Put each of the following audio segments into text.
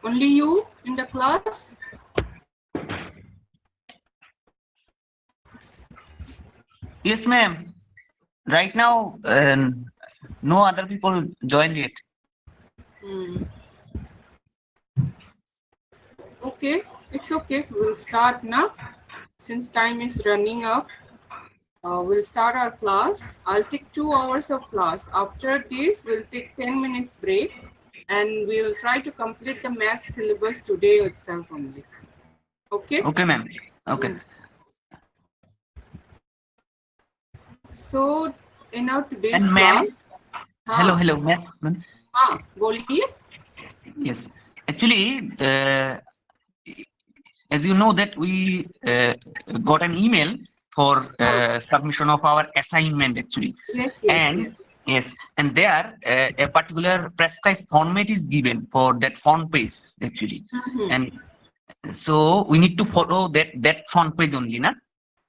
Only you in the class? Yes, ma'am. Right now, no other people joined yet. Hmm. Okay, it's okay. We'll start now. Since time is running up, we'll start our class. I'll take 2 hours of class. After this, we'll take 10 minutes break and we'll try to complete the math syllabus today itself only. Okay? Okay, ma'am. Okay. Hmm. So, in our today's And ma'am, class, hello, हाँ ma'am. हाँ बोलिए. Yes. Actually, as you know that we got an email for हाँ. submission of our assignment actually, Yes, yes, yes. and yes, and there a particular prescribed format is given for that font page actually, Mhm. and so we need to follow that front page only, na?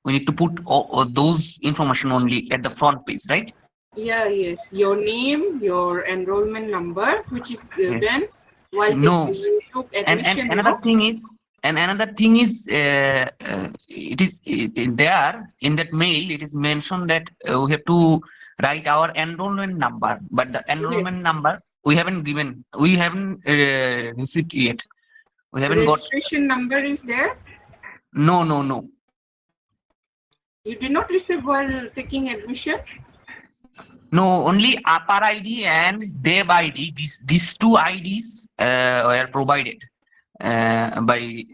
We need to put all those information only at the front page, right? Yeah, yes. Your name, your enrollment number, which is Yes. given while No, you took and admission, another no? thing is, it is there in that mail. It is mentioned that we have to write our enrollment number, but the enrollment Yes. number we haven't given. We haven't received yet. We haven't got. Registration number is there. No, no, no. You did not receive while taking admission. No, only Upper ID and Dev ID. These two IDs were provided by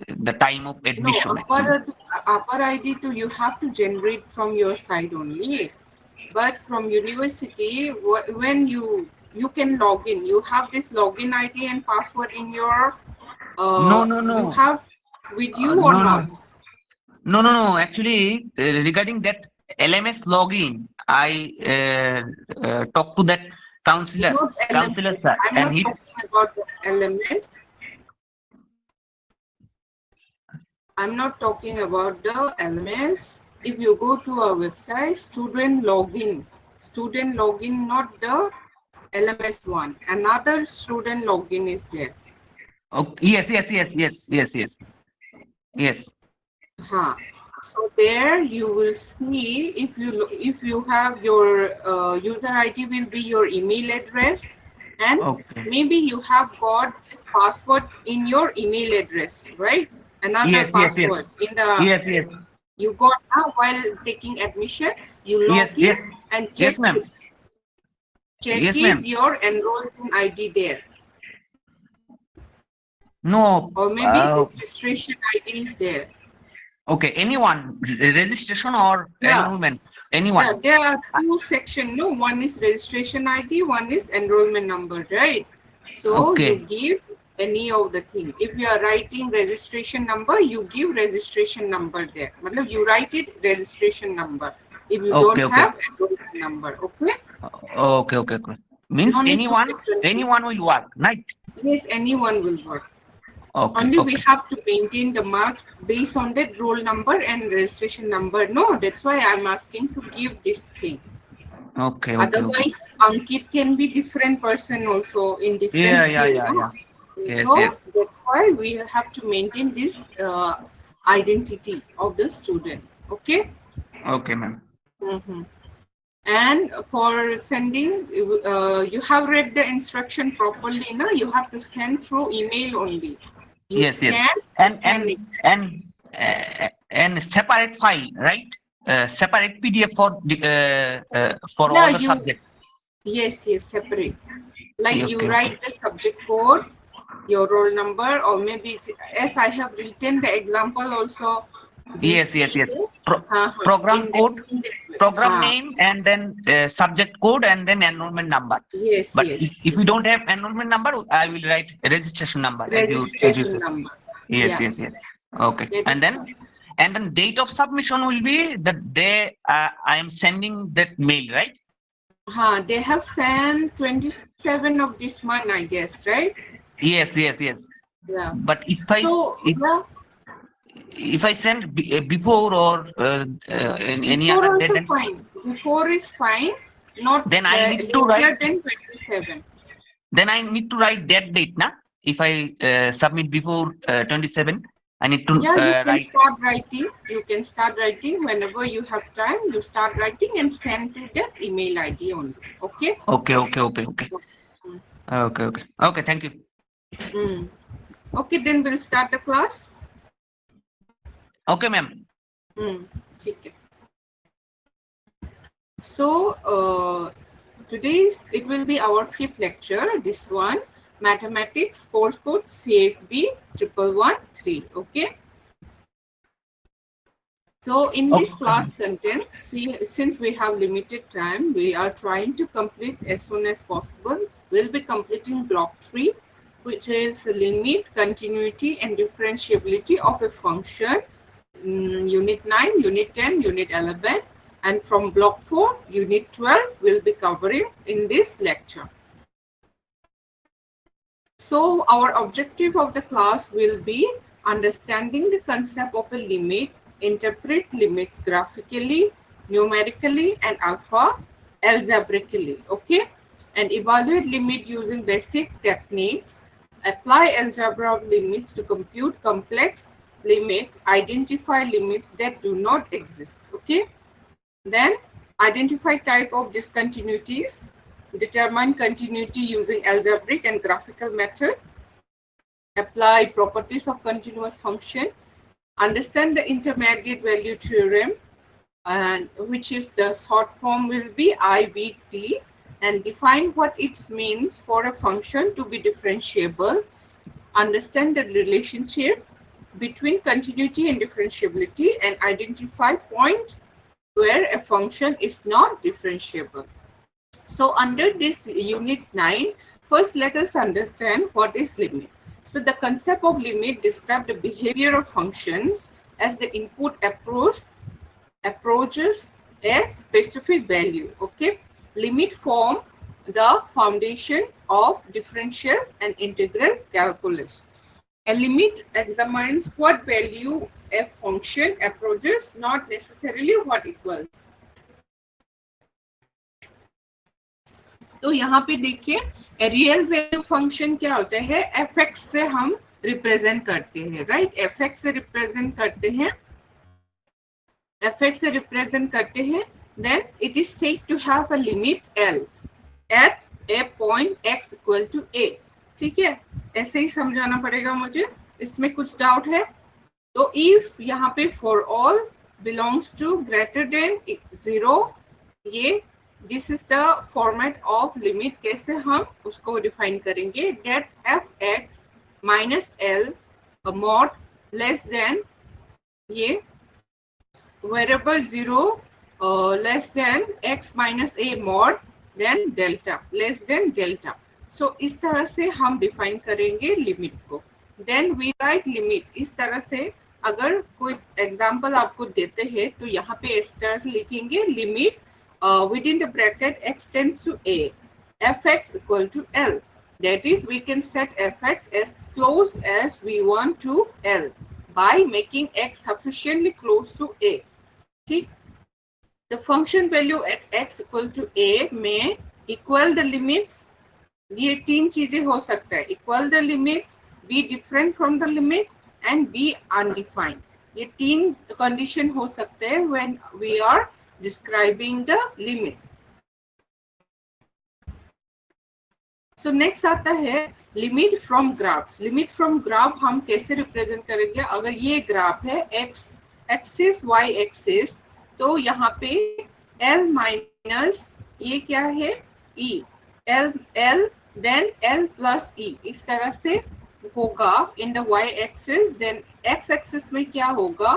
the time of No, admission actually. upper ID too. You have to generate from your side only. But from university, when you can log in, you have this login ID and password in your. No, no, You no, have with you or no, no, not? no. Actually, regarding that LMS login, I talked to that counselor, Not counselor LMS. sir, I'm and not he. talking about the LMS. I'm not talking about the LMS. If you go to our website, student login, not the LMS one. Another student login is there. Oh, yes. Huh. So there you will see if you have your user ID will be your email address, and Okay. maybe you have got this password in your email address, right? Another Yes, password in the yes, you got now while taking admission. You log yes, in yes, and yes, ma'am. check Yes, it ma'am. your enrollment ID there, No. or maybe registration ID is there. Okay. Anyone, registration or Yeah. enrollment? Yeah, Anyone. there are two sections. No, one is registration ID, one is enrollment number, right? So you Okay. give any of the thing. If you are writing registration number, you give registration number there. Matlab you write it registration number. If you don't Okay. have enrollment number, okay? Okay. Means No need to anyone, get confused. anyone will work, right? Yes, anyone will work. Okay, Only we okay, have to maintain the marks based on that roll number and registration number. No, that's why I'm asking to give this thing. okay. Otherwise, Ankit can be different person also in different field. No? Yeah. Yes. So that's why we have to maintain this identity of the student. Okay. Okay, ma'am. Mm-hmm. And for sending, you have read the instruction properly. No, you have to send through email only. You Yes. scan and And send it. and separate file, right? Separate PDF for Yeah, all the subjects. yes, separate. Like you Okay. write the subject code, your roll number, or maybe as I have written the example also, Yes. BC, Program code, in that way. program name, and then subject code, and then enrollment number. Yes, But if you don't have enrollment number, I will write registration number as you registration said. number. Yes. Yeah, Okay. that is And then date of submission will be the day I am sending that mail, right? they have sent 27 of this month, I guess, right? Yes. Yeah. But So yeah, if I send before or in any before other day, also then fine. Before is fine, not I need to write. later than 27. Then I need to write that date, na? if I submit before 27, I need to Yeah, you can write. start writing. You can start writing whenever you have time. You start writing and send to that email ID only. Okay. Okay, okay, okay, okay. Mm. Okay, okay. Okay, thank you. Mm. Okay, then we'll start the class. Okay, ma'am. ठीक है. So today's it will be our fifth lecture. This one, mathematics course code CSB 1113. Okay. So in this Okay. class content, since we have limited time, we are trying to complete as soon as possible. We'll be completing block 3, which is limit, continuity, and differentiability of a function. Unit 9, Unit 10, Unit 11, and from block 4, Unit 12 will be covering in this lecture. So our objective of the class will be understanding the concept of a limit, interpret limits graphically, numerically, and algebraically, okay? And evaluate limit using basic techniques, apply algebra of limits to compute complex limit, identify limits that do not exist, okay? Then identify type of discontinuities, determine continuity using algebraic and graphical method, apply properties of continuous function, understand the intermediate value theorem, and which is the short form will be IVT, and define what it means for a function to be differentiable, understand the relationship between continuity and differentiability, and identify point where a function is not differentiable. So under this unit 9, first let us understand what is limit. So the concept of limit describes the behavior of functions as the input approaches a specific value. Okay, limit form the foundation of differential and integral calculus. A limit examines what value a function approaches, not necessarily what equals. तो यहाँ पे देखिए real value function क्या होता है, F X से हम represent करते हैं, राइट? एफ एक्स से रिप्रेजेंट करते हैं, एफ एक्स से रिप्रेजेंट करते हैं, then it is said to have a limit L at a point X equal to A. ठीक है, ऐसे ही समझाना पड़ेगा मुझे, इसमें कुछ डाउट है? तो इफ यहाँ पे for all belongs to greater than 0, ये this is the format of limit. कैसे हम उसको डिफाइन करेंगे? That F X minus L mod less than ये variable 0 less than X minus A mod than delta less than delta. So इस तरह से हम डिफाइन करेंगे लिमिट को. देन वी राइट लिमिट इस तरह से. अगर कोई एग्जाम्पल आपको देते हैं तो यहाँ पे इस तरह से लिखेंगे limit within the bracket x tends to a, fx equal to L. That is, we can set fx as close as we want to L by making x sufficiently close to a. ठीक? The function value at x equal to a may equal the limits. ये तीन चीजें हो सकता है, equal the limits, be different from the limits, and be undefined. ये तीन condition हो सकते हैं when we are describing the limit. So next आता है limit from graphs. Limit from graph हम कैसे रिप्रेजेंट करेंगे? अगर ये ग्राफ है x एक्सिस y एक्सिस, तो यहाँ पे l माइनस ये क्या है e, l then l plus e इस तरह से होगा in the y axis. Then x axis में क्या होगा?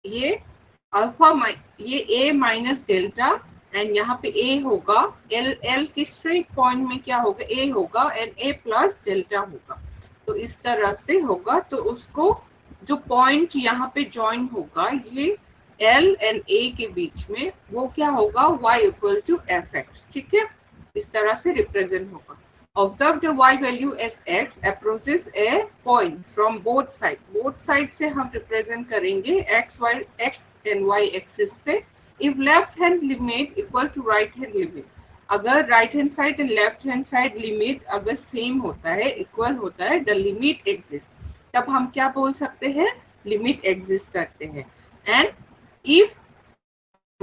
ये अल्फा ये a माइनस डेल्टा, एंड यहाँ पे a होगा, l की स्ट्रेट पॉइंट में क्या होगा? a होगा, एंड a प्लस डेल्टा होगा. तो इस तरह से होगा. तो उसको जो पॉइंट यहाँ पे ज्वाइन होगा ये l एंड a के बीच में, वो क्या होगा? y equal to f x. ठीक है, इस तरह से रिप्रेजेंट होगा. Observe the y value as x approaches a point from both sides. Both sides से हम represent करेंगे x and y axis से. If left hand limit equal to right hand limit, अगर right hand side and left hand side limit अगर same होता है, equal होता है, द लिमिट एग्जिस्ट, तब हम क्या बोल सकते हैं, लिमिट एग्जिस्ट करते हैं। एंड इफ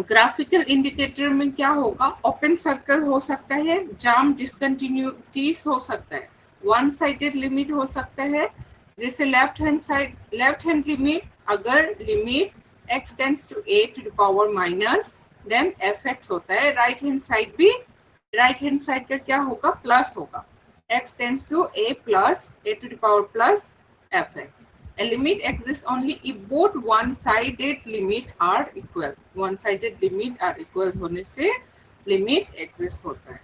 ग्राफिकल इंडिकेटर में क्या होगा, ओपन सर्कल हो सकता है, जाम डिसकंटिन्यूटीज हो सकता है, वन साइडेड लिमिट हो सकता है, जैसे left hand side, left hand limit, अगर limit x tends to a to the power minus then fx होता है। राइट हैंड साइड भी, राइट हैंड साइड का क्या होगा, प्लस होगा, x tends to a plus a to the power plus fx। A limit exists only if both one-sided limit are equal. One-sided limit are equal होने से limit exists होता है।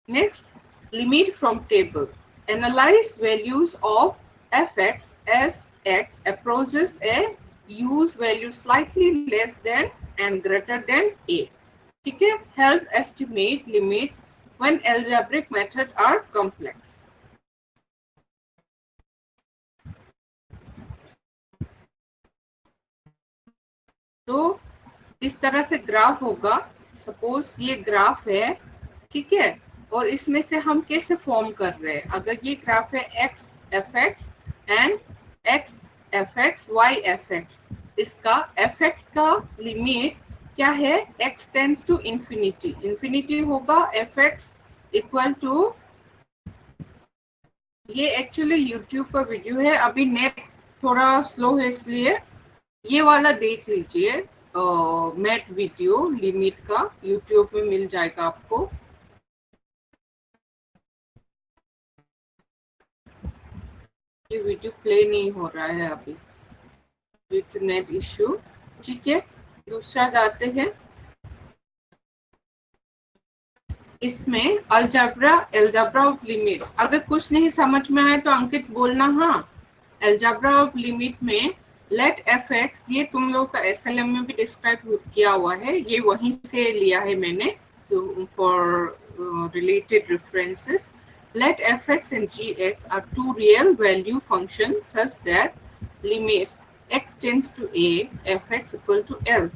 Next, limit from table. Analyze values of fx as x approaches a use value slightly less than and greater than a. ठीक है? Help estimate limits when algebraic methods are complex. तो इस तरह से graph होगा, suppose ये graph है, ठीक है, और इसमें से हम कैसे फॉर्म कर रहे हैं, अगर ये ग्राफ है x fx and x fx y fx, इसका fx का लिमिट क्या है, x tends to infinity, infinity होगा, fx इक्वल टू, ये एक्चुअली यूट्यूब का वीडियो है, अभी नेट थोड़ा स्लो है इसलिए ये वाला देख लीजिए, मैथ वीडियो लिमिट का यूट्यूब में मिल जाएगा आपको। ये वीडियो प्ले नहीं हो रहा है अभी ड्यू टू नेट इश्यू, ठीक है। दूसरा जाते हैं, इसमें अलजेब्रा ऑफ लिमिट, अगर कुछ नहीं समझ में आए तो अंकित बोलना, हाँ। अलजेब्रा ऑफ लिमिट में लेट fx, ये तुम लोग का SLM में भी डिस्क्राइब किया हुआ है, ये वहीं से लिया है मैंने for related references. Let fx and gx are two real value functions such that limit x tends to a fx equal to l.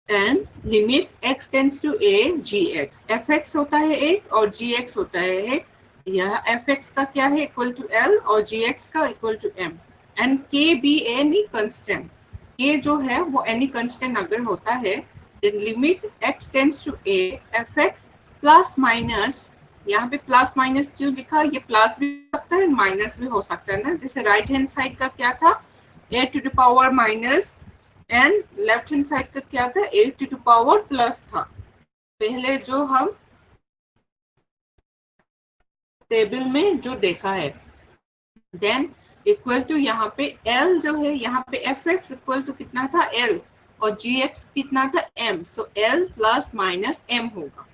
And limit x tends to a gx, fx होता है एक और gx होता है एक, यह fx का क्या है, इक्वल टू l और gx का equal to m, and k भी एनी कंस्टेंट, k जो है वो एनी कंस्टेंट अगर होता है, then limit x tends to a fx plus minus, यहाँ पे प्लस माइनस क्यों लिखा, ये प्लस भी हो सकता है माइनस भी हो सकता है ना, जैसे राइट हैंड साइड का क्या था, a to the power minus, and left hand side का क्या था, a to the power plus था, पहले जो हम टेबल में जो देखा है। देन इक्वल टू यहाँ पे l जो है, यहाँ पे fx इक्वल टू कितना था, l, और gx कितना था, m, so l plus minus m होगा।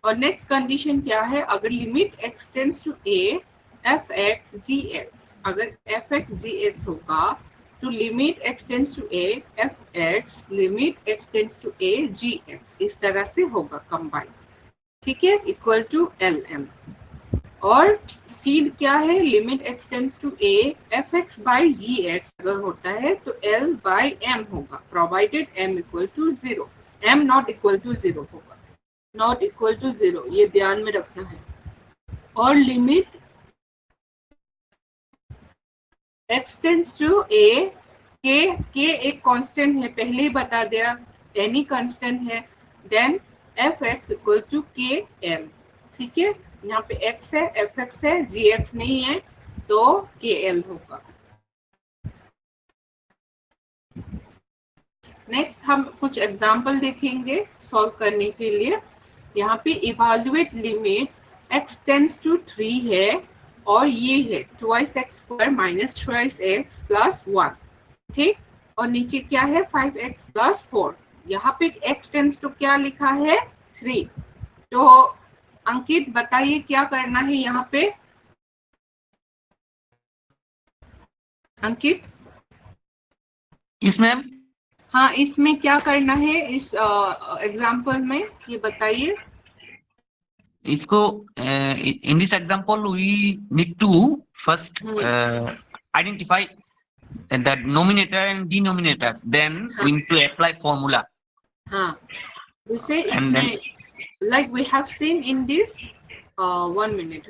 और नेक्स्ट कंडीशन क्या है, अगर limit x tends to a fx gx, अगर fx gx होगा तो limit x tends to a fx limit x tends to a gx, इस तरह से होगा कंबाइन, ठीक है, इक्वल टू lm। और सीड क्या है, limit x tends to a fx by gx अगर होता है तो l बाई m होगा, provided m equal to 0, m not equal to 0 होगा, नॉट इक्वल टू 0, ये ध्यान में रखना है। और limit x tends to a, k एक कांस्टेंट है, पहले ही बता दिया, एनी कांस्टेंट है, then fx equal to kl, ठीक है, यहाँ पे x है, fx है, gx नहीं है तो kl होगा। नेक्स्ट हम कुछ एग्जांपल देखेंगे सॉल्व करने के लिए। यहाँ पे evaluate limit x tends to 3 है और ये है twice x square minus twice x plus 1, ठीक, और नीचे क्या है 5x प्लस 4, यहाँ पे x टेंड्स टू क्या लिखा है 3, तो अंकित बताइए क्या करना है यहाँ पे, अंकित। इसमें हाँ, इसमें क्या करना है इस एग्जाम्पल में, ये बताइए। इसको in this example we need to first identify that numerator and denominator. Then we need to apply formula. We say And then, इसमें like we have seen in this 1 minute,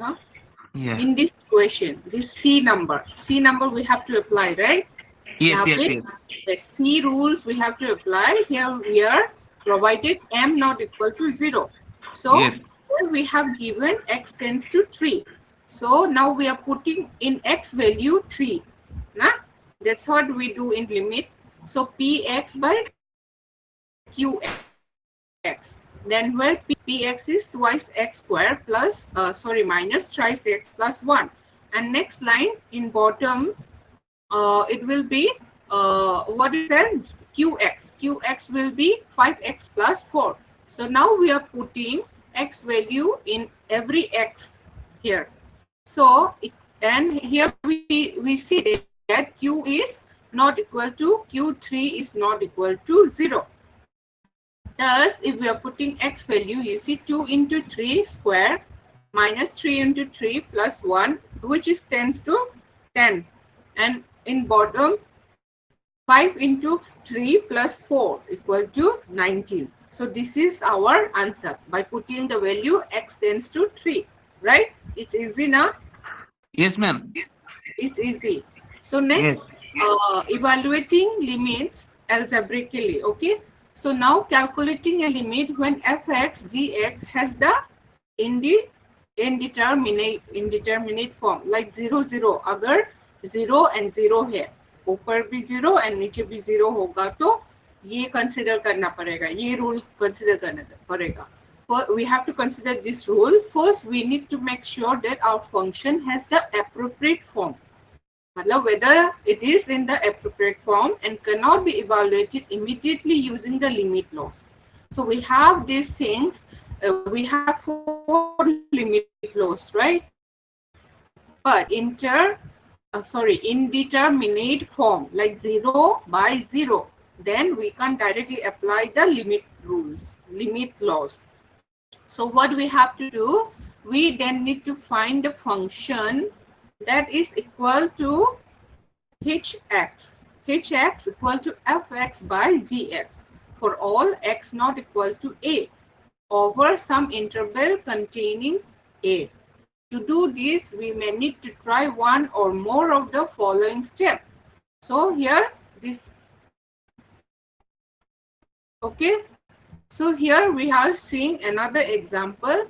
yeah. in this question, this C number we have to apply, right? Yes, yes, Yes. yes. The C rules we have to apply. Here we are provided m not equal to 0. So Yes. here we have given x tends to 3. So now we are putting in x value 3. Nah? That's what we do in limit. So px by qx. Then where px is twice x square plus, minus thrice x plus 1. And next line in bottom, it will be what it says, qx will be 5x plus 4. So now we are putting x value in every x here. So and here we see that q is not equal to, q3 is not equal to 0. Thus, if we are putting x value, you see 2 into 3 square minus 3 into 3 plus 1, which is tends to 10. And in bottom, 5 into 3 plus 4 equal to 19. So this is our answer by putting the value x tends to 3, right? It's easy now. Yes, ma'am. It's easy. So next, evaluating limits algebraically, okay? So now calculating a limit when fx gx has the indeterminate form, like 0 0. अगर 0 and 0 है, ऊपर भी 0 and नीचे भी 0 होगा तो ये consider करना पड़ेगा, ये rule consider करना पड़ेगा. We have to consider this rule. First, we need to make sure that our function has the appropriate form. Whether it is in the appropriate form and cannot be evaluated immediately using the limit laws. So we have these things. We have 4 limit laws, right? But indeterminate form, like 0 by 0, then we can directly apply the limit laws. So what we have to do, we then need to find the function that is equal to hx equal to fx by gx for all x not equal to a over some interval containing a. To do this, we may need to try one or more of the following steps. So here this, okay. So here we are seeing another example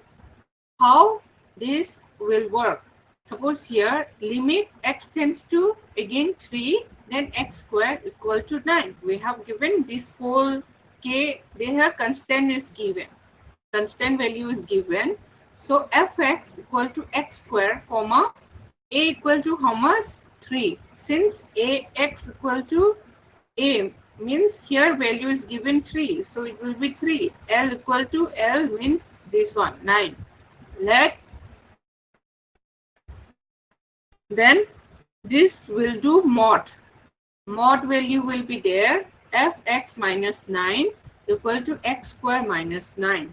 how this will work. Suppose here limit x tends to again 3, then x square equal to 9. We have given this whole k, there constant is given. Constant value is given. So fx equal to x square, comma, a equal to how much? 3. Since ax equal to a means here value is given 3. So it will be 3. L equal to L means this one, 9. Then this will do mod. Mod value will be there. Fx minus 9 equal to x square minus 9.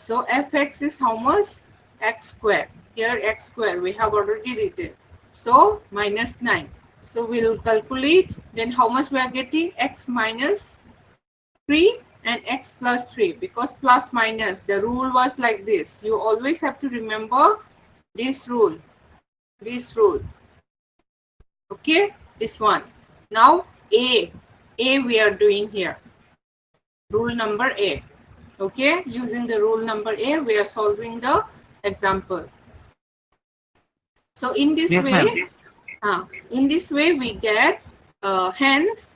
So fx is how much? X square. Here x square we have already written. So minus 9. So we'll calculate. Then how much we are getting? X minus 3 and x plus 3. Because plus minus, the rule was like this. You always have to remember this rule. This rule. Okay, this one. Now A we are doing here. Rule number A. Okay, using the rule number A, we are solving the example. So in this way, we get hence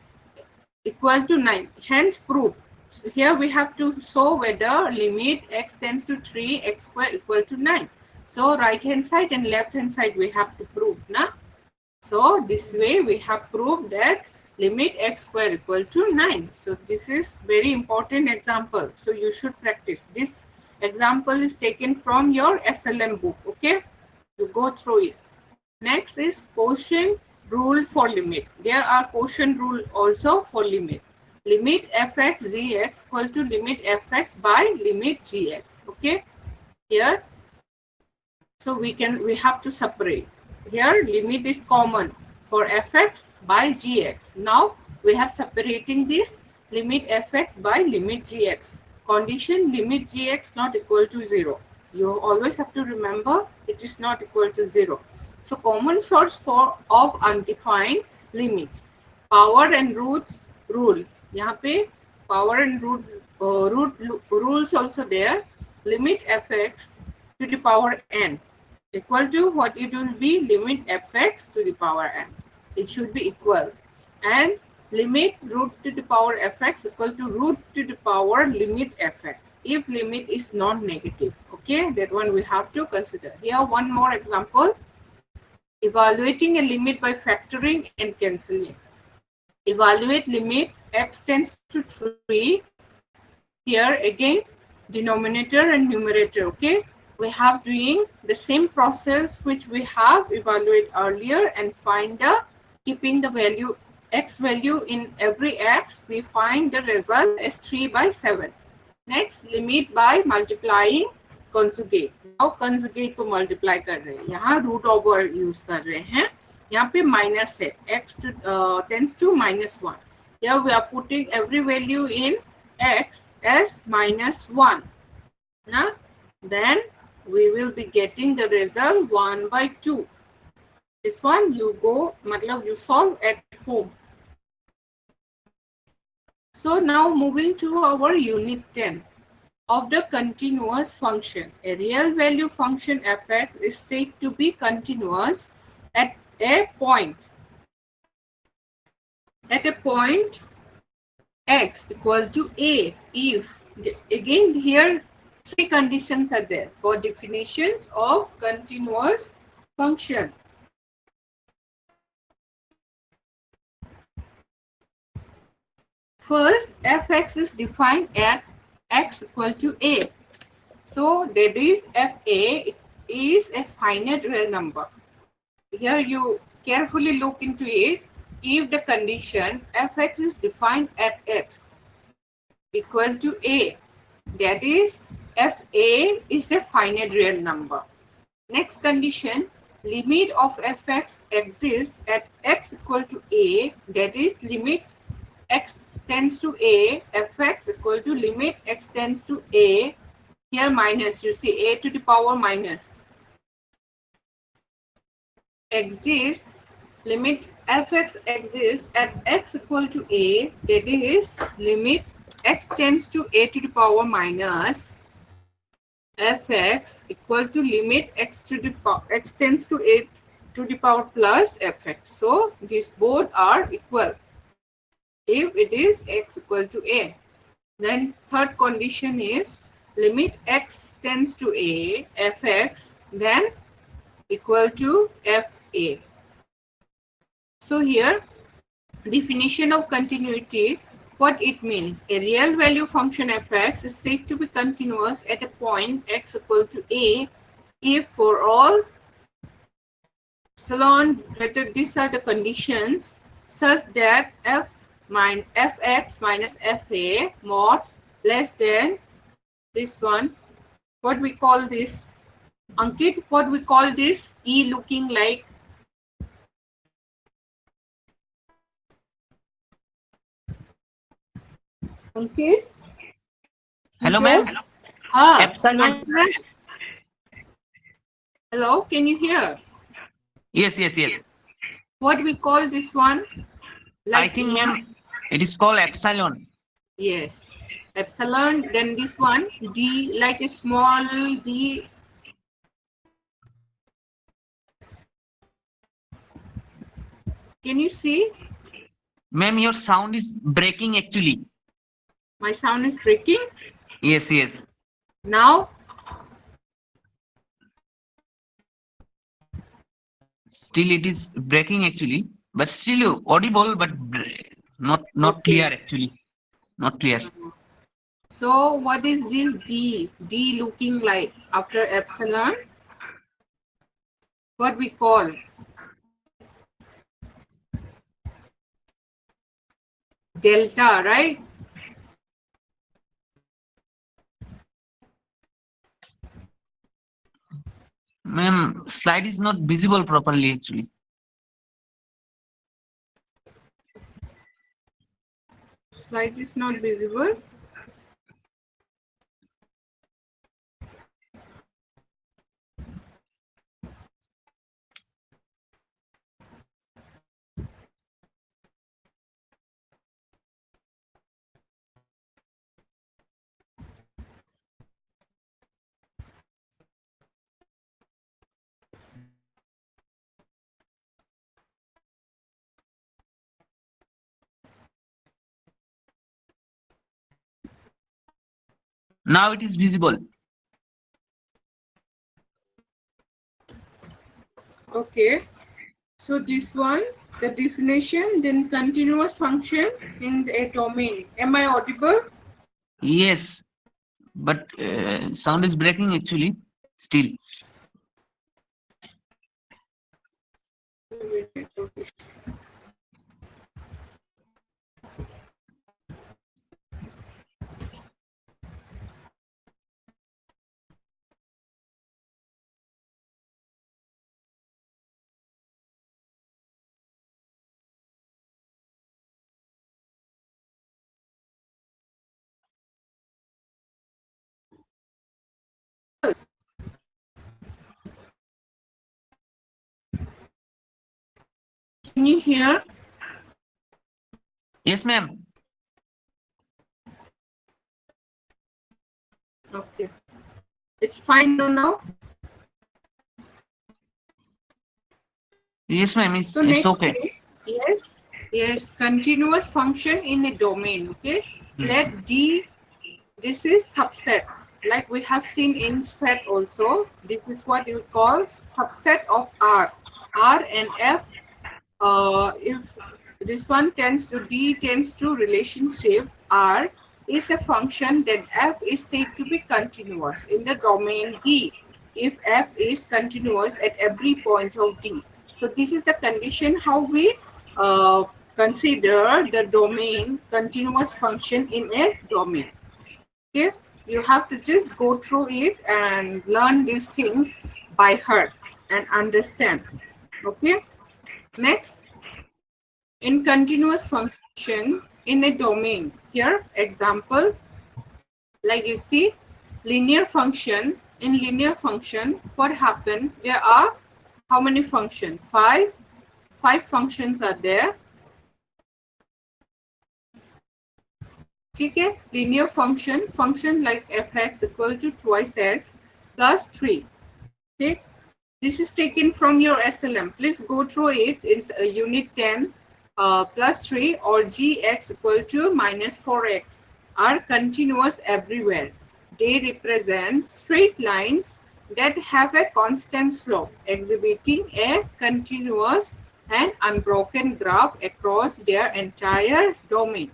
equal to 9. Hence proof. So here we have to show whether limit x tends to 3, x square equal to 9. So right hand side and left hand side we have to prove. Nah? So this way we have proved that limit x square equal to 9. So this is very important example. So you should practice. This example is taken from your SLM book. Okay, you go through it. Next is quotient rule for limit. There are quotient rule also for limit. Limit fx gx equal to limit fx by limit gx. Okay, here. So we have to separate. Here limit is common. for fx by gx. Now we have separating this limit fx by limit gx. Condition limit gx not equal to 0. You always have to remember it is not equal to 0. So common source for of undefined limits. Power and roots rule. यहाँ पे power and rules also there. Limit fx to the power n equal to what it will be, limit fx to the power n. It should be equal. And limit root to the power fx equal to root to the power limit fx if limit is non-negative. Okay, that one we have to consider. Here one more example. Evaluating a limit by factoring and cancelling. Evaluate limit x tends to 3. Here again denominator and numerator. Okay, we have doing the same process which we have evaluated earlier and find the keeping the value x value in every x, we find the result as 3 by 7. Next limit by multiplying conjugate. Now conjugate को multiply कर रहे हैं, यहाँ root over use कर रहे हैं, यहाँ पे minus है, x tends to -1. Here we are putting every value in x as -1. Now then we will be getting the result 1 by 2. This one you go, matlab you solve at home. So now moving to our unit 10 of the continuous function. A real value function fx is said to be continuous at a point. At a point x equal to a if, again here 3 conditions are there for definitions of continuous function. First, fx is defined at x equal to a. So that is fa is a finite real number. Here you carefully look into it. If the condition fx is defined at x equal to a, that is fa is a finite real number. Next condition, limit of fx exists at x equal to a, that is limit x tends to a, fx equal to limit x tends to a, here minus, you see a to the power minus, exists, limit fx exists at x equal to a, that is limit x tends to a to the power minus fx equal to limit x to the power x tends to a to the power plus fx. So these both are equal if it is x equal to a. Then third condition is limit x tends to a, fx then equal to fa. So here definition of continuity, what it means. A real value function fx is said to be continuous at a point x equal to a if for all epsilon greater, these are the conditions such that fx minus fa mod less than this one. What we call this, Ankit, what we call this e looking like? Ankit? Hello, ma'am. Epsilon. Hello, can you hear? Yes, yes, yes. What we call this one? I think, ma'am, it is called epsilon. Yes, epsilon. Then this one, d, like a small d. Can you see? Ma'am, your sound is breaking actually. My sound is breaking? Yes, yes. Now? Still it is breaking actually, but still audible, but not Okay. clear actually. Not clear. So what is this d? D looking like after epsilon? What we call? Delta, right? Ma'am, slide is not visible properly actually. Slide is not visible. Now it is visible. Okay. So this one, the definition, then continuous function in a domain. Am I audible? Yes, but sound is breaking actually. Still. Can you hear? Yes, ma'am. Okay. It's fine now? Yes, ma'am. So It's next, okay. yes, continuous function in a domain, okay? Hmm. Let D, this is subset, like we have seen in set also. This is what you call subset of R. R and F, if this one tends to, D tends to relationship, R is a function, then F is said to be continuous in the domain D, if F is continuous at every point of D. So this is the condition how we consider the domain continuous function in a domain. Okay, you have to just go through it and learn these things by heart and understand. Okay, next, in continuous function in a domain. Here, example, like you see, linear function. In linear function, what happened? There are how many functions? Five functions are there. Okay, linear function like fx equal to twice x plus 3. Okay, this is taken from your SLM. Please go through it. It's unit 10 plus 3 or gx equal to minus 4x are continuous everywhere. They represent straight lines that have a constant slope, exhibiting a continuous and unbroken graph across their entire domain.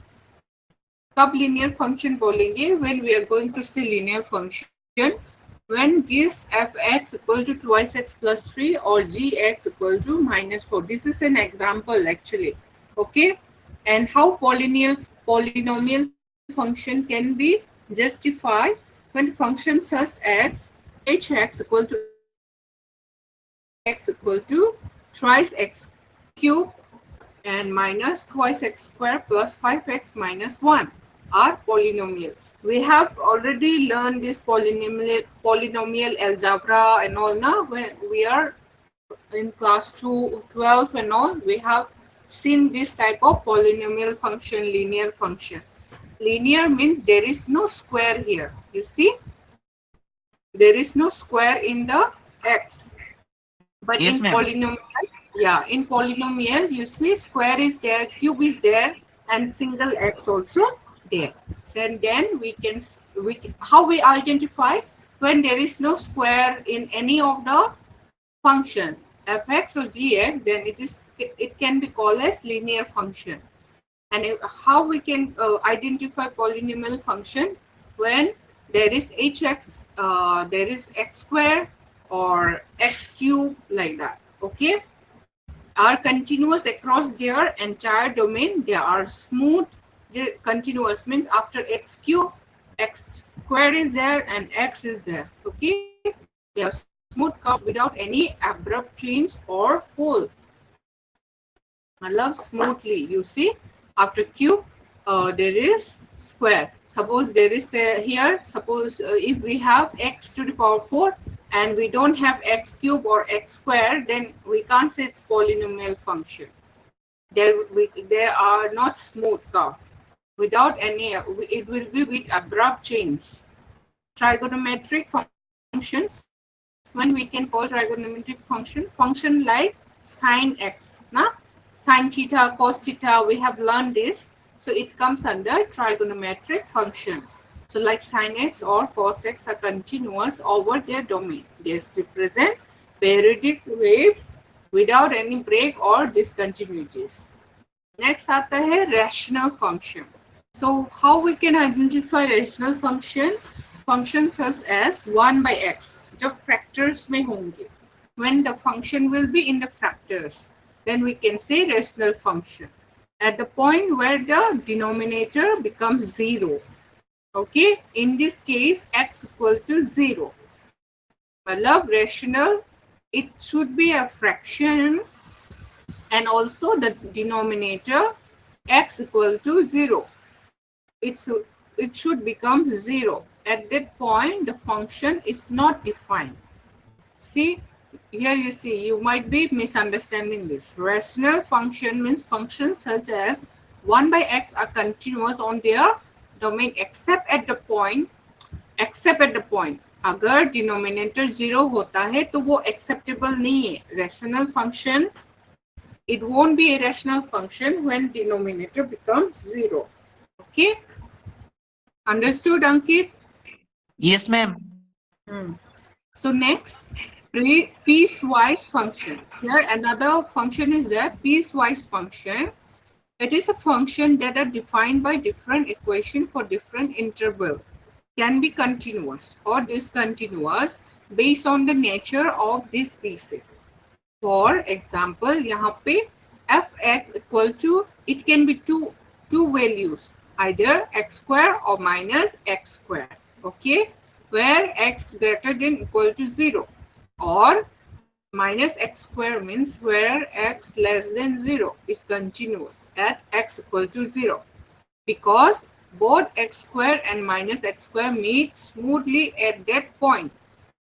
कब linear function बोलेंगे? When we are going to see linear function, when this fx equal to twice x plus 3 or gx equal to minus 4. This is an example actually. Okay, and how polynomial function can be justified when function such as hx equal to x equal to thrice x cube and minus twice x square plus 5x minus 1 are polynomial. We have already learned this polynomial algebra and all now. When we are in class 12 and all, we have seen this type of polynomial function, linear function. Linear means there is no square here. You see, there is no square in the x. But Yes, in ma'am. polynomial, yeah, in polynomial, you see square is there, cube is there, and single x also there. So and then we can how we identify when there is no square in any of the function fx or gx, then it can be called as linear function. And how we can identify polynomial function when there is hx, there is x square or x cube, like that. Okay, are continuous across their entire domain. They are smooth. Continuous means after x cube, x square is there and x is there. Okay, they are smooth curve without any abrupt change or hole. I love smoothly. You see, after cube, there is square. Suppose there is here, suppose if we have x to the power 4 and we don't have x cube or x square, then we can't say it's polynomial function. There are not smooth curve. Without any, it will be with abrupt change. Trigonometric functions, when we can call trigonometric function like sine x, na? Sine theta, cos theta, we have learned this. So it comes under trigonometric function. So like sine x or cos x are continuous over their domain. They represent periodic waves without any break or discontinuities. Next आता है rational function. So how we can identify rational function? Functions such as 1 by x. जब factors में होंगे. When the function will be in the factors, then we can say rational function. At the point where the denominator becomes 0. Okay, in this case, x equal to 0. मतलब rational, it should be a fraction and also the denominator x equal to 0. It should become 0. At that point, the function is not defined. See, here you see, you might be misunderstanding this. Rational function means functions such as 1 by x are continuous on their domain except at the point. अगर denominator 0 होता है तो वो acceptable नहीं है. Rational function, it won't be a rational function when denominator becomes 0. Okay? Understood, Ankit? Yes, ma'am. So next, piecewise function. Here another function is a piecewise function. It is a function that are defined by different equation for different interval. Can be continuous or discontinuous based on the nature of these pieces. For example, यहाँ पे fx equal to, it can be two values, either x square or minus x square. Okay, where x greater than equal to 0, or minus x square means where x less than 0 is continuous at x equal to 0, because both x square and minus x square meet smoothly at that point.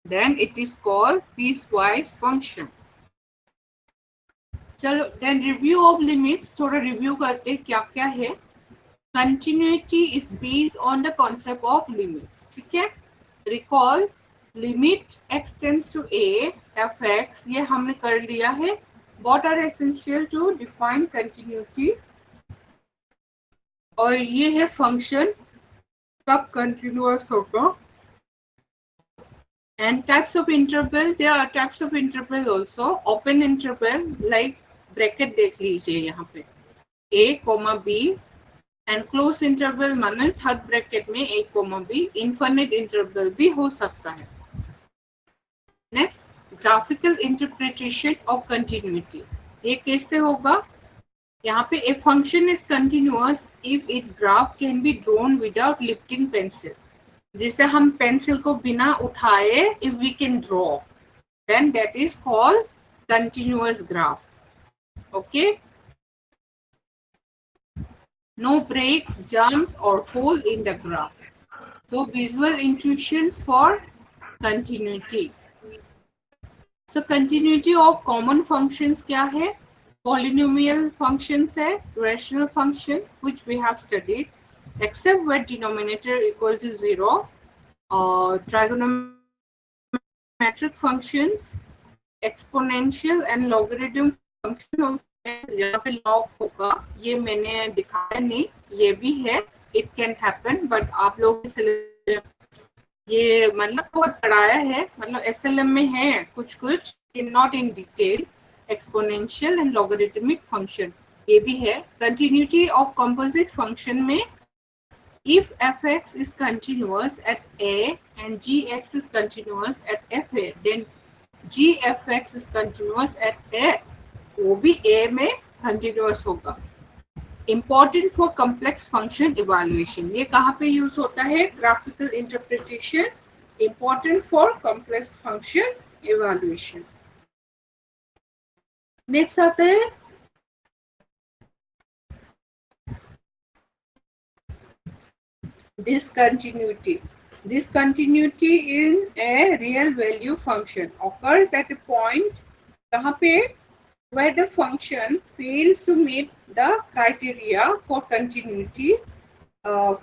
Then it is called piecewise function. चलो, then review of limits. थोड़ा review करते क्या क्या है. Continuity is based on the concept of limits. ठीक है? Recall limit x tends to a fx, ये हमने कर लिया है. What are essential to define continuity? और ये है function कब continuous होगा. And types of interval, there are types of interval also. Open interval like bracket देख लीजिए यहाँ पे a, b, and close interval माने थर्ड ब्रैकेट में a, b. Infinite interval भी हो सकता है. Next, graphical interpretation of continuity. ये कैसे होगा? यहाँ पे a function is continuous if its graph can be drawn without lifting pencil. जिसे हम पेंसिल को बिना उठाए if we can draw, then that is called continuous graph. Okay? No break, jumps or hole in the graph. So visual intuitions for continuity. So continuity of common functions क्या है? Polynomial functions है, rational function which we have studied, except where denominator equal to 0, trigonometric functions, exponential and logarithm function. यहाँ पे log होगा, ये मैंने दिखाया नहीं, ये भी है, it can happen, but आप लोग इसलिए ये मतलब बहुत पढ़ाया है, मतलब SLM में है कुछ not in detail. Exponential and logarithmic function ये भी है. Continuity of composite function में if fx is continuous at a and gx is continuous at fa, then gfx is continuous at a, वो भी a में continuous होगा. Important for complex function evaluation. ये कहाँ पे use होता है? Graphical interpretation. Important for complex function evaluation. Next आते हैं Discontinuity. Discontinuity in a real value function occurs at a point कहाँ पे where the function fails to meet the criteria for continuity.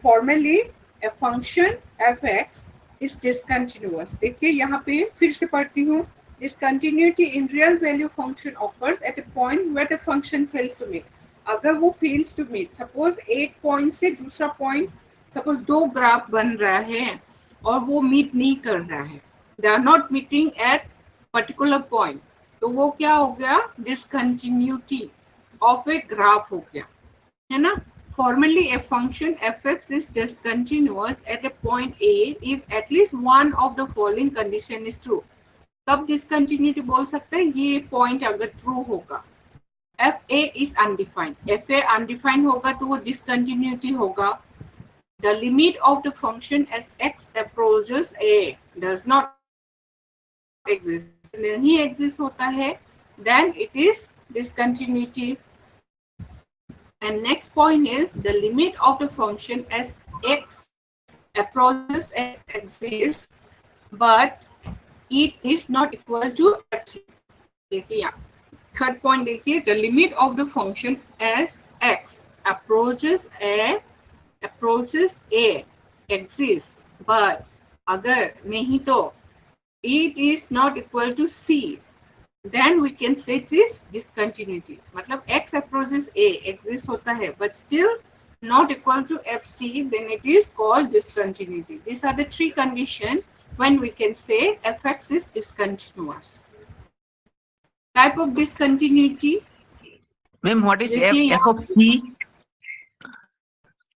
Formally, a function fx is discontinuous. देखिए यहाँ पे फिर से पढ़ती हूँ. Discontinuity in real value function occurs at a point where the function fails to meet. अगर वो fails to meet, suppose एक point से दूसरा point, suppose दो ग्राफ बन रहा है और वो मीट नहीं कर रहा है, they are not meeting at particular point, तो वो क्या हो गया? Discontinuity of a graph हो गया, है ना? Formally, a function fx is discontinuous at a point A if at least one of the following condition is true. कब discontinuity बोल सकते हैं? ये point अगर true होगा. fa is undefined. fa undefined होगा तो वो discontinuity होगा. The limit of the function as x approaches A does not exist. नहीं exist होता है, then it is discontinuity. And next point is the limit of the function as x approaches and exists, but it is not equal to fc. देखिए यहाँ third point देखिए, the limit of the function as x approaches a exists, but अगर नहीं तो it is not equal to c, then we can say this discontinuity. मतलब x approaches a exists होता है but still not equal to fc, then it is called discontinuity. These are the three conditions when we can say fx is discontinuous. Type of discontinuity. Ma'am, what is देखिए f of c?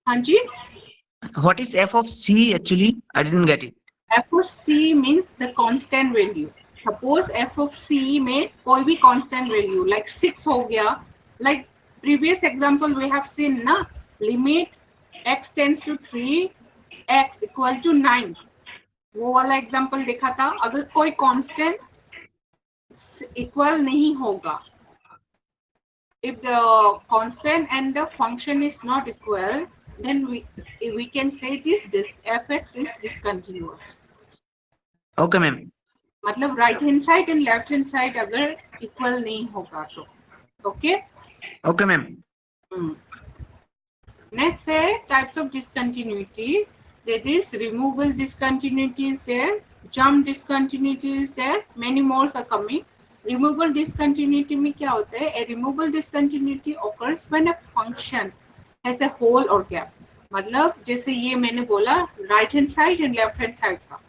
हाँ जी, What is f of c actually? I didn't get it. f of c means the constant value. Suppose f of c में कोई भी constant value like 6 हो गया, like previous example we have seen ना, limit x tends to 3 x equal to 9, वो वाला example देखा था. अगर कोई constant equal नहीं होगा, if the constant and the function is not equal, then we can say this fx is discontinuous. Okay, ma'am. मतलब right hand side and left hand side अगर इक्वल नहीं होगा तो. Okay, Okay, ma'am. नेक्स्ट है types of discontinuity. That is removable discontinuity is there, jump discontinuity is there, many more are coming. Removable discontinuity में क्या होता है? A removable discontinuity occurs when a function has a hole or gap. मतलब जैसे ये मैंने बोला right hand side and left hand side का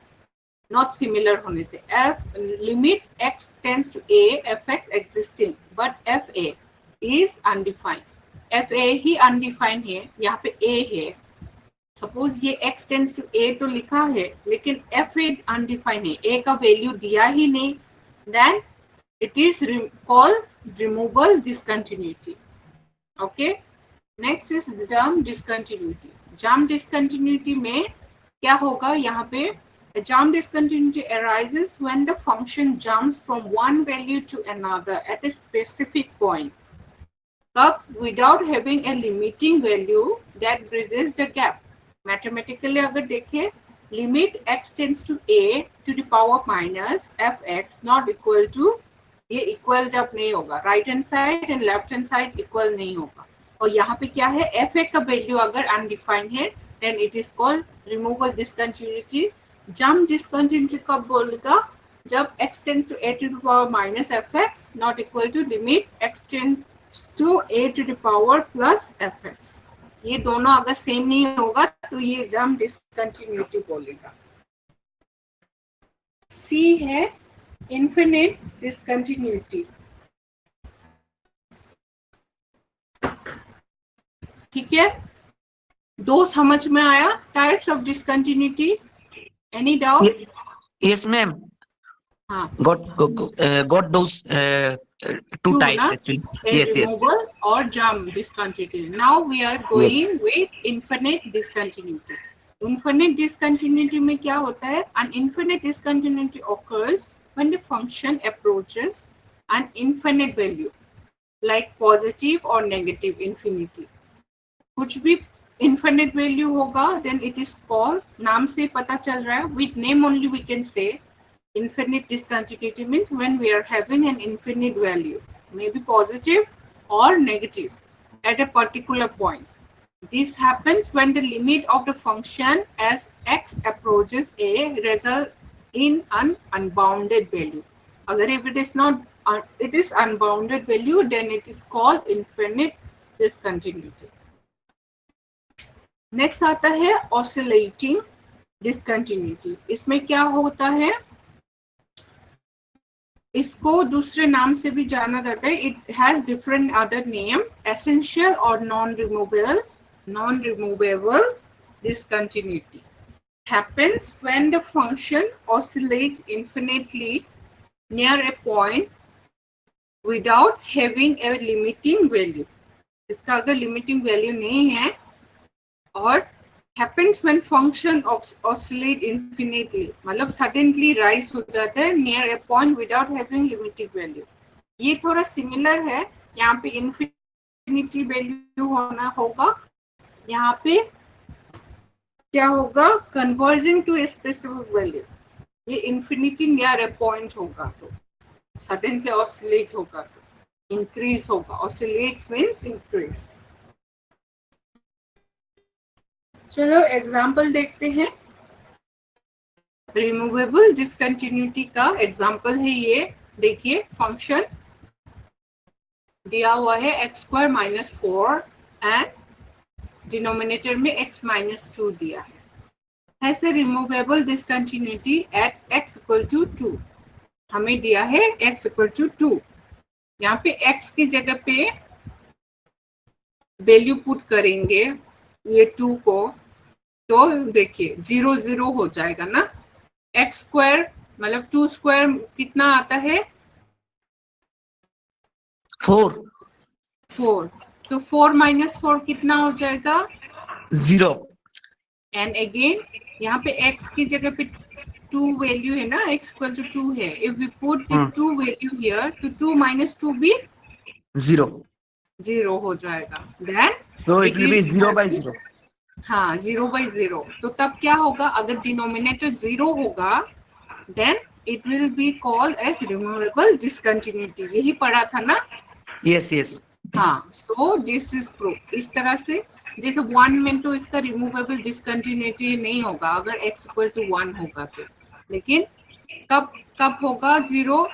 not similar होने से, f limit x tends to a fx existing but fa is undefined. fa he undefined है, यहाँ पे a है. सपोज ये x tends to a तो लिखा है लेकिन fa undefined है, a का वैल्यू दिया ही नहीं, then it is called removable discontinuity. Okay, next is jump discontinuity. Jump discontinuity में क्या होगा? यहाँ पे a jump discontinuity arises when the function jumps from one value to another at a specific point, without having a limiting value that bridges the gap. Mathematically अगर देखें, limit x tends to a to the power minus fx not equal to, ये equal जब नहीं होगा, right hand side and left hand side equal नहीं होगा, और यहाँ पे क्या है? fa का वैल्यू अगर undefined है then it is called removable discontinuity. Jump discontinuity कब बोलेगा? जब x tends to a to the power minus fx not equal to limit x tends to a to the power plus fx. ये दोनों अगर same नहीं होगा तो ये जम्प डिसकंटिन्यूटी बोलेगा. C है इन्फिनिट डिसकंटिन्यूटी. ठीक है, दो समझ में आया types of discontinuity. Any doubt? Yes, ma'am. Got those two types ना? actually. A Yes. removal or jump discontinuity. Now we are going with infinite discontinuity. Infinite discontinuity में क्या होता है? An infinite discontinuity occurs when the function approaches an infinite value, like positive or negative infinity. कुछ भी infinite value होगा, then it is called, नाम से पता चल रहा है, with name only we can say infinite discontinuity means when we are having an infinite value, maybe positive or negative at a particular point. This happens when the limit of the function as x approaches a result in an unbounded value. Agar if it is not, it is unbounded value, then it is called infinite discontinuity. Next आता है oscillating discontinuity. इसमें क्या होता है, इसको दूसरे नाम से भी जाना जाता है. It has different other name, essential or non-removable discontinuity. Happens when the function oscillates infinitely near a point without having a limiting value. इसका अगर limiting value नहीं है, और happens when function oscillate infinitely, मतलब suddenly rise हो जाता है near a point without having limiting value. ये थोड़ा similar है, यहाँ पे infinity value होना होगा, यहाँ पे क्या होगा, converging to a specific value. ये infinity near a point होगा तो suddenly oscillate होगा तो increase होगा. Oscillates means increase. चलो एग्जाम्पल देखते हैं. रिमूवेबल डिसकंटिन्यूटी का एग्जाम्पल है ये. देखिए फंक्शन दिया हुआ है x² - 4 एंड डिनोमिनेटर में x - 2 दिया है. Has a removable discontinuity at x = 2. हमें दिया है x = 2. यहाँ पे x की जगह पे वैल्यू पुट करेंगे ये 2 को, तो देखिए 0 0 हो जाएगा ना. x² मतलब 2² कितना आता है, 4. तो 4 - 4 कितना हो जाएगा, 0. एंड अगेन यहाँ पे x की जगह पे 2 वैल्यू है ना, x = 2 है. If we put the 2 value here, तो 2 - 2 भी 0 हो जाएगा. Then So it will be 0/0. हाँ 0/0. तो तब क्या होगा, अगर डिनोमिनेटर 0 होगा, then it will be called as removable discontinuity. यही पढ़ा था ना. Yes, yes. हाँ, सो दिस इज प्रूफ. इस तरह से जैसे 1 में तो इसका रिमूवेबल डिसकंटिन्यूटी नहीं होगा अगर x = 1 होगा तो, लेकिन कब होगा 0,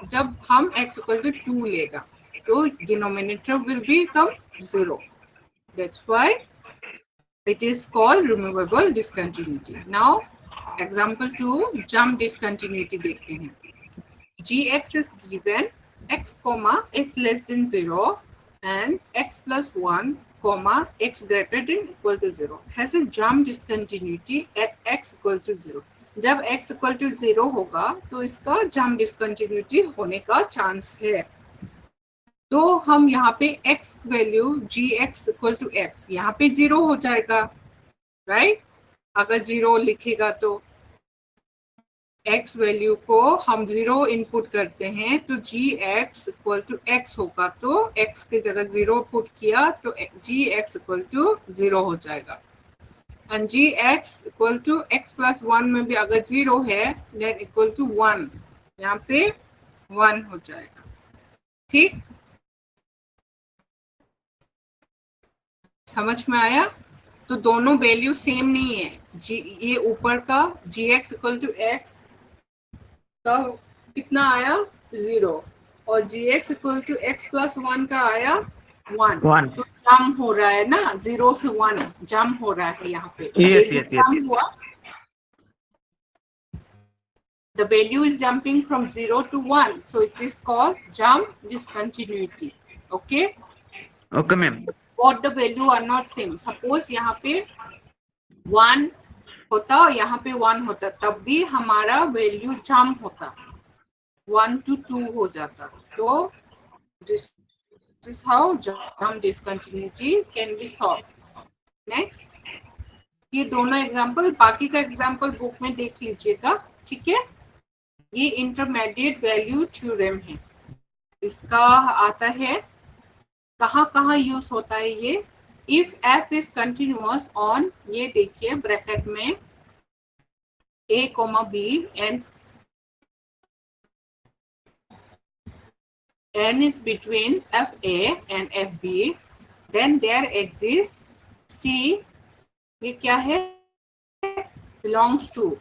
जब हम x = 2 लेगा, तो denominator will become 0. That's why it is called removable discontinuity. Now example 2, jump discontinuity देखते हैं. gx is given x, x less than 0 and x plus 1, x greater than equal to 0 has a jump discontinuity at x = 0. जब x = 0 होगा तो इसका jump discontinuity होने का chance है. तो हम यहाँ पे x वैल्यू gx = x, यहाँ पे 0 हो जाएगा, राइट. अगर 0 लिखेगा तो x वैल्यू को हम 0 इनपुट करते हैं, तो gx = x होगा, तो x की जगह 0 पुट किया तो gx = 0 हो जाएगा. एंड gx = x plus 1 में भी अगर 0 है, देन इक्वल टू 1, यहाँ पे 1 हो जाएगा. ठीक, समझ में आया. तो दोनों वैल्यू सेम नहीं है. ये ऊपर का gx = x का कितना आया, 0, और gx = x plus 1 का आया 1. तो जंप हो रहा है ना, 0 से 1 जंप हो रहा है यहाँ पे. Yes. हुआ, the value is jumping from 0 to 1, so it is called jump discontinuity. Okay, ma'am. Both the value are not same. Suppose यहाँ पे 1 होता और यहाँ पे 1 होता, तब भी हमारा वैल्यू जंप होता, 1 to 2 हो जाता. तो this is how jump discontinuity can be solved. Next, ये दोनों एग्जाम्पल, बाकी का एग्जाम्पल बुक में देख लीजिएगा. ठीक है, ये इंटरमीडिएट वैल्यू थ्योरम है. इसका आता है, कहाँ यूज होता है ये, if f is continuous on, ये देखिए ब्रैकेट में a, b and n is between fa and fb, then there exists c, ये क्या है, belongs to,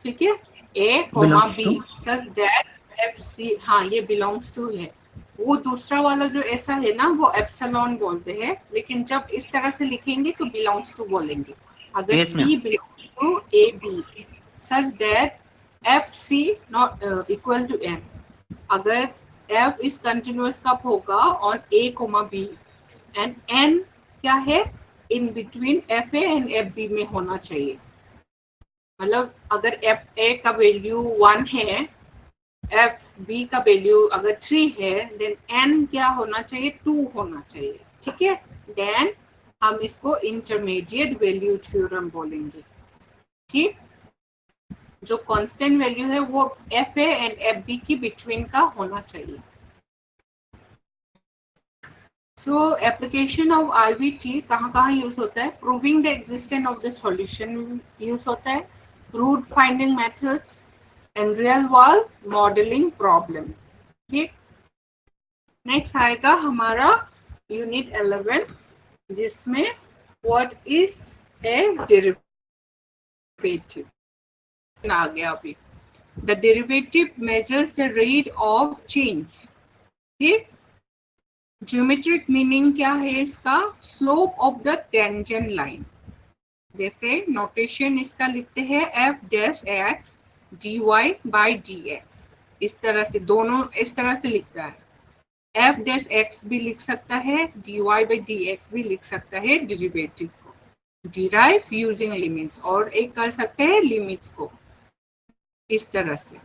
ठीक है, a, Belongs b to? such that fc, हाँ ये belongs to है। वो दूसरा वाला जो ऐसा है ना वो एप्सिलॉन बोलते हैं, लेकिन जब इस तरह से लिखेंगे तो बिलोंग्स टू बोलेंगे। अगर Yes, C ma'am. belongs to AB such that FC not equal to M, अगर F is continuous कब होगा on A, B and N क्या है, in between FA and FB में होना चाहिए। मतलब अगर FA का वैल्यू 1 है, FB का वैल्यू अगर 3 है, देन N क्या होना चाहिए, 2 होना चाहिए, ठीक है। देन हम इसको इंटरमीडिएट वैल्यू थ्योरम बोलेंगे, ठीक। जो कांस्टेंट वैल्यू है वो FA एंड FB की बिटवीन का होना चाहिए। सो एप्लीकेशन ऑफ IVT कहाँ यूज होता है, proving the existence of the solution use होता है, root finding methods and real world modelling problem, ठीक। नेक्स्ट आएगा हमारा यूनिट 11 जिसमें व्हाट इज ए डेरिवेटिव आ गया अभी। The derivative measures the rate of change, ठीक। ज्योमेट्रिक मीनिंग क्या है इसका, slope of the tangent line. जैसे नोटेशन इसका लिखते हैं f dash x dy by dx, इस तरह से दोनों इस तरह से लिखता है। f डैश x भी लिख सकता है, dy by dx भी लिख सकता है डेरिवेटिव को, डिराइव यूजिंग लिमिट्स, और एक कर सकते हैं लिमिट्स को इस तरह से।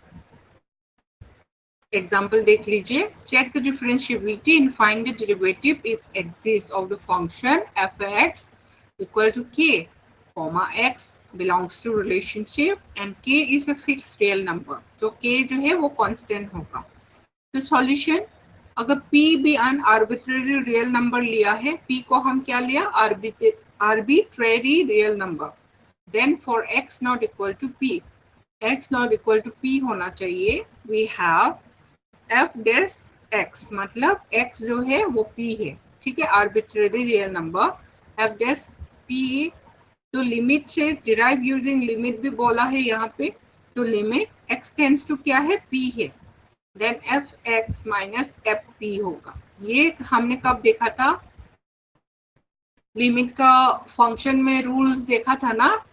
एग्जाम्पल देख लीजिए, check the differentiability and find the derivative if exist of the function f(x) equal to k, x belongs to relationship and k is a fixed real number, तो k जो है वो कांस्टेंट होगा। तो सॉल्यूशन, अगर p भी अन arbitrary real number लिया है, p को हम क्या लिया, arbitrary real number, then for x not equal to p, x not equal to p होना चाहिए, we have f dash x, मतलब x जो है वो p है, ठीक है, arbitrary real number f dash p। तो लिमिट से डिराइव यूजिंग लिमिट भी बोला है यहाँ पे, तो लिमिट x टेंड्स टू क्या है, p है, देन f(x) माइनस fp होगा। ये हमने कब देखा था, लिमिट का फंक्शन में रूल्स देखा था ना,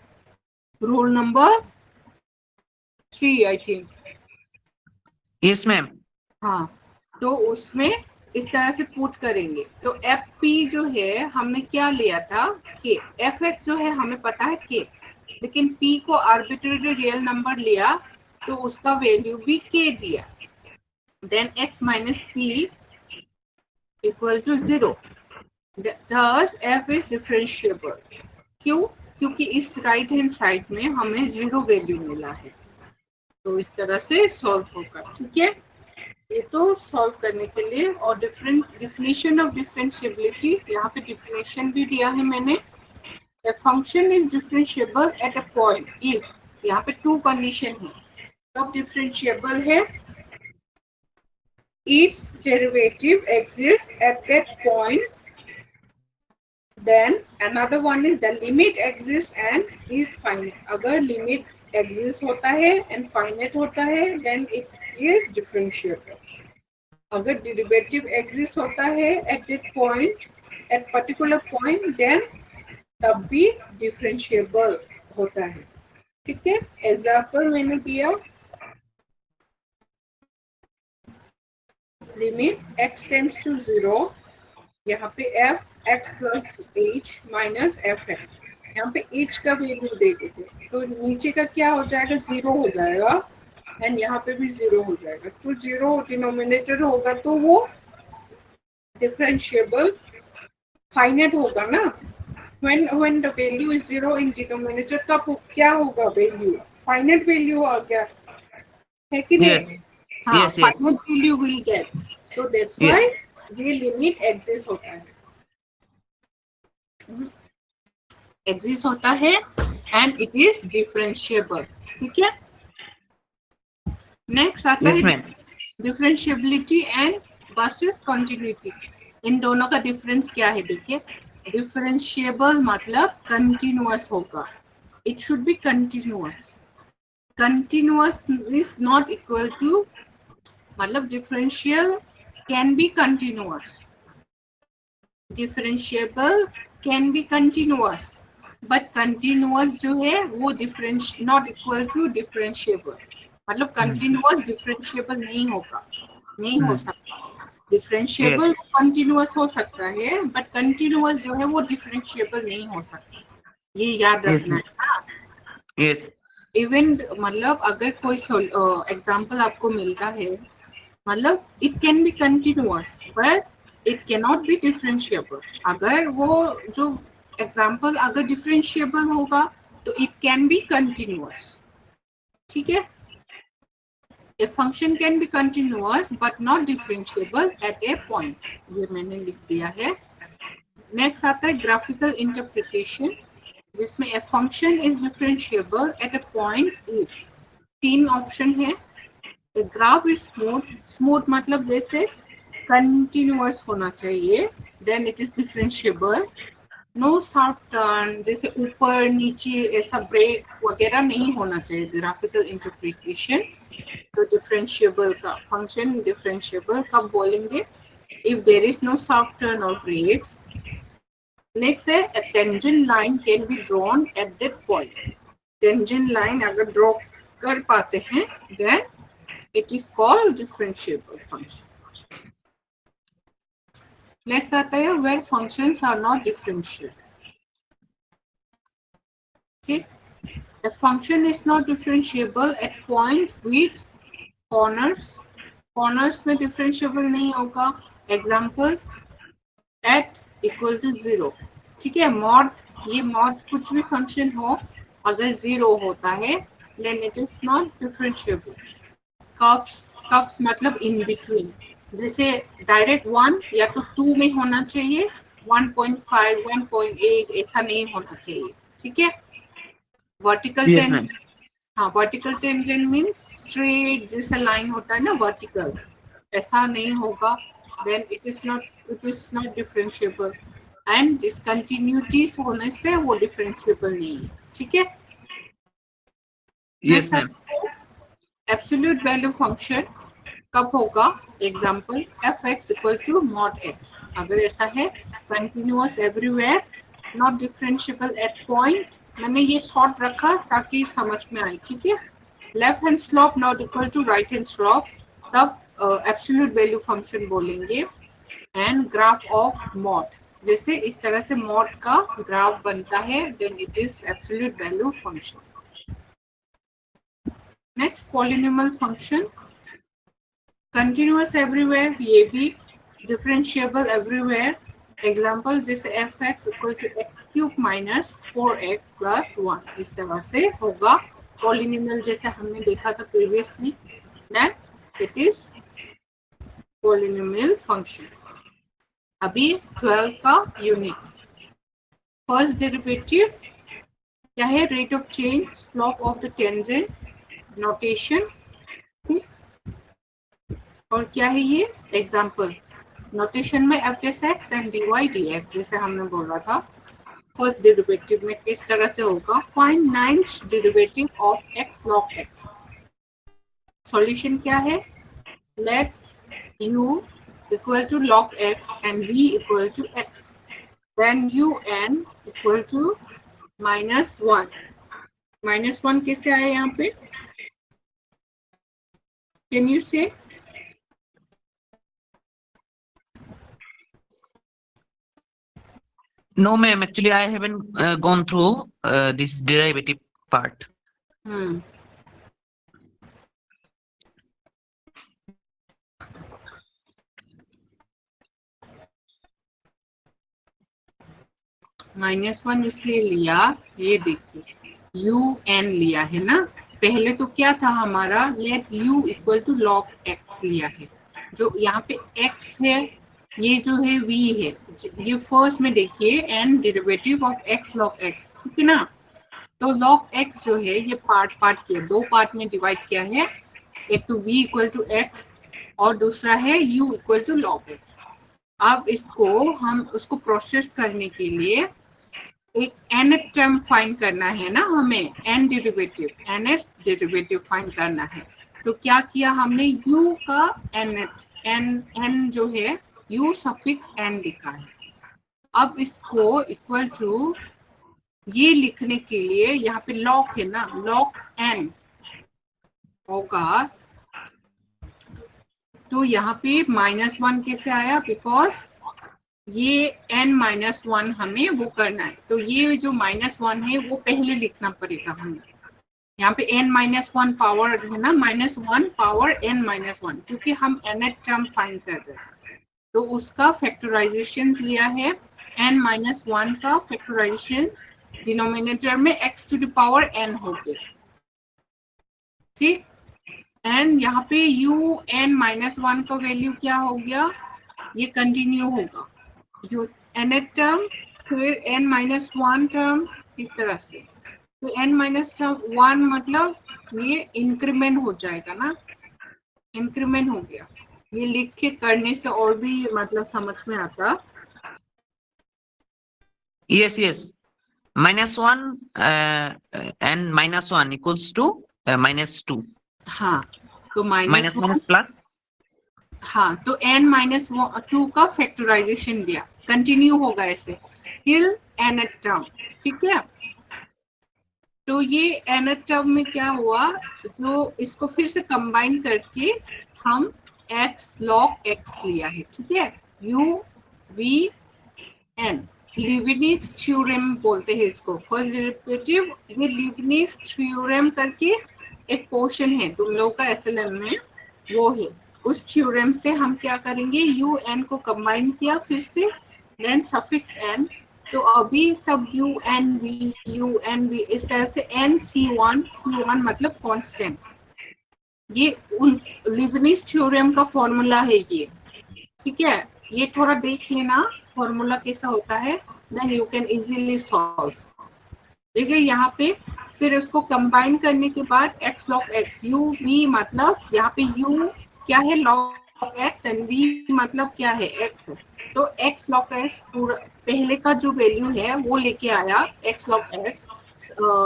rule number 3 I think. Yes, ma'am. हाँ, तो उसमें इस तरह से पुट करेंगे, तो fp जो है हमने क्या लिया था, k, fx जो है हमें पता है k, लेकिन p को आर्बिट्रेरी रियल नंबर लिया तो उसका वैल्यू भी k दिया, then x minus p equal to 0, thus f is differentiable। क्यों, क्योंकि इस राइट हैंड साइड में हमें 0 वैल्यू मिला है, तो इस तरह से सॉल्व होगा, ठीक है। ये तो सॉल्व करने के लिए, और डिफिनेशन ऑफ डिफरेंशिएबिलिटी, यहाँ पे डिफिनेशन भी दिया है मैंने। A function is differentiable at a point if, यहाँ पे 2 कंडीशन है, कब डिफरेंशिएबल है, its derivative exists at that point, then another one is the limit exists and is finite। अगर लिमिट एग्जिस्ट होता है एंड फाइनाइट होता है, then it is differentiable। अगर डेरिवेटिव एग्जिस्ट होता है at that point, at particular point, then तब भी डिफरेंशिएबल होता है, ठीक है। एग्जांपल मैंने दिया, लिमिट x टेंड्स टू 0, यहाँ पे f(x) plus h minus f(x), यहाँ पे h का वैल्यू दे देते, तो नीचे का क्या हो जाएगा, 0 हो जाएगा, एंड यहाँ पे भी 0 हो जाएगा, तो 0 डिनोमिनेटर होगा तो वो डिफरेंशिएबल फाइनाइट होगा ना। when the value is 0 in denominator, कब क्या होगा, वैल्यू फाइनाइट वैल्यू आ गया है कि नहीं, हाँ, finite value will get, so that's why ये लिमिट एग्जिस्ट होता है। एग्जिस्ट होता है एंड इट इज डिफरेंशिएबल। ठीक है, नेक्स्ट आता Yes, है ma'am. Differentiability and versus continuity. इन दोनों का डिफरेंस क्या है? देखिए, डिफरेंशिएबल मतलब कंटिन्यूअस होगा, it should be continuous. Continuous is not equal to, मतलब differential can be continuous, differentiable can be continuous, but continuous जो है वो difference not equal to differentiable, मतलब कंटिन्यूअस डिफरेंशिएबल नहीं होगा, नहीं हो सकता। डिफरेंशिएबल कंटिन्यूअस हो सकता है, बट कंटिन्यूअस जो है वो डिफरेंशिएबल नहीं हो सकता, ये याद Yes, रखना है ना। yes, इवन मतलब अगर कोई एग्जांपल आपको मिलता है, मतलब it can be continuous but it can not be differentiable. अगर वो जो एग्जांपल अगर डिफरेंशिएबल होगा तो इट कैन बी कंटिन्यूअस। ठीक है, a function can be continuous but not differentiable eight a point, ये मैंने लिख दिया है। नेक्स्ट आता है ग्राफिकल इंटरप्रिटेशन, जिसमें a function is differentiable at a point if, तीन ऑप्शन है। ग्राफ इज स्मूथ, स्मूथ मतलब जैसे कंटिन्यूअस होना चाहिए, then it is differentiable. No sharp turn, जैसे ऊपर नीचे ऐसा ब्रेक वगैरह नहीं होना चाहिए ग्राफिकल इंटरप्रिटेशन, तो डिफरेंशिएबल का फंक्शन डिफरेंशिएबल कब बोलेंगे? If there is no sharp turn और ब्रेक्स। नेक्स्ट है a tangent line can be drawn at that point, tangent line अगर ड्रॉ कर पाते हैं then it is called differentiable function. Next आता है where functions are not differential. ठीक, the function is not differentiable at point with corners, corners में differentiable नहीं होगा। Example at equal to 0। ठीक है, मॉड, ये मॉड कुछ भी फंक्शन हो अगर 0 होता है then it is not differentiable. Cusps, cusps मतलब इन बिटवीन, जैसे डायरेक्ट 1 या तो 2 में होना चाहिए, 1.5 1.8 ऐसा नहीं होना चाहिए। ठीक है, वर्टिकल yes, टेंजेंट, ma'am. हाँ वर्टिकल टेंजेंट मींस स्ट्रेट जैसा लाइन होता है ना वर्टिकल, ऐसा नहीं होगा, then it is not differentiable, and discontinuities होने से वो differentiable नहीं है। ठीक है, Yes, next ma'am. Absolute value function कब होगा? Example f x equal to mod x, अगर ऐसा है continuous everywhere, not differentiable at point, मैंने ये शॉर्ट रखा ताकि समझ में आए। ठीक है, left hand slope not equal to right hand slope, तब एब्सोल्यूट वैल्यू फंक्शन बोलेंगे। एंड ग्राफ ऑफ मॉड, जैसे इस तरह से मॉड का ग्राफ बनता है then it is absolute value function. Next polynomial function, continuous everywhere, ये भी डिफरेंशिएबल एवरीवेयर। एग्जांपल जैसे F x equal to X cube minus 4x plus 1, इस तरह से होगा पॉलिनोमियल जैसे हमने देखा था previously, then it is polynomial function. अभी 12 का यूनिट, फर्स्ट डेरिवेटिव क्या है? Rate of change, slope of the tangent, notation, और क्या है ये? एग्जांपल, नोटेशन में F dash X and D Y D X, जैसे हमने बोला था फर्स्ट डेरिवेटिव में किस तरह से होगा। Find ninth derivative of X log X. Solution क्या है? Let u equal to log x and v equal to x, then un equal to -1। -1 कैसे आया यहाँ पे? Can you say? No, ma'am. Actually, I haven't gone through this derivative part. -1 इसलिए लिया, ये देखिए un लिया है ना, पहले तो क्या था हमारा let u equal to log x लिया है, जो यहाँ पे x है ये जो है v है, ये फर्स्ट में देखिए n derivative of x log x, ठीक है ना। तो log x जो है ये पार्ट किया, दो पार्ट में डिवाइड किया है, एक तो v इक्वल टू x और दूसरा है u equal to log x। अब इसको हम उसको प्रोसेस करने के लिए एक nth टर्म फाइंड करना है ना हमें, nth डेरिवेटिव फाइंड करना है। तो क्या किया हमने, u का nth, n जो है u सफिक्स n लिखा है। अब इसको इक्वल टू ये लिखने के लिए यहाँ पे log है ना, log n होगा। तो यहाँ पे -1 कैसे आया, बिकॉज ये n-1 हमें वो करना है, तो ये जो -1 है वो पहले लिखना पड़ेगा हमें। यहाँ पे n-1 पावर है ना, -1 पावर n-1, क्योंकि हम nth टर्म फाइंड कर रहे हैं। तो उसका फैक्टराइजेशन लिया है, n-1 का फैक्टराइजेशन डिनोमिनेटर में x to the power n हो गया, ठीक। एंड यहाँ पे u n-1 का वैल्यू क्या हो गया, ये कंटिन्यू होगा, u nth टर्म फिर n-1 टर्म, इस तरह से। तो n-1 मतलब ये इंक्रीमेंट हो जाएगा ना, इंक्रीमेंट हो गया। ये लिख के करने से और भी मतलब समझ में आता। Yes, yes. -1 and -1 equals to -2. हाँ, तो -1 plus. हाँ, तो n-2 का फैक्टराइजेशन लिया, कंटिन्यू होगा ऐसे टिल nth टर्म, ठीक है। तो ये nth टर्म में क्या हुआ, जो इसको फिर से कंबाइन करके हम x log x लिया है, ठीक है, u v n। Leibniz theorem बोलते हैं इसको, फर्स्ट डेरिवेटिव। ये लीबनिज़ थ्योरम करके एक पोर्शन है तुम लोगों का एसएलएम में, वो है। उस थ्योरम से हम क्या करेंगे, u n को कंबाइन किया फिर से, देन सफिक्स n। तो अभी सब u n v इस तरह से n c1 मतलब कांस्टेंट। ये उन लीबनिज़ थ्योरम का फॉर्मूला है ये, ठीक है। ये थोड़ा देख लेना फॉर्मूला कैसा होता है, then you can easily solve. देखिए यहाँ पे फिर उसको कंबाइन करने के बाद x log x, u v मतलब यहाँ पे u क्या है log x एंड v मतलब क्या है x। तो x log x पूरा पहले का जो वैल्यू है वो लेके आया x log x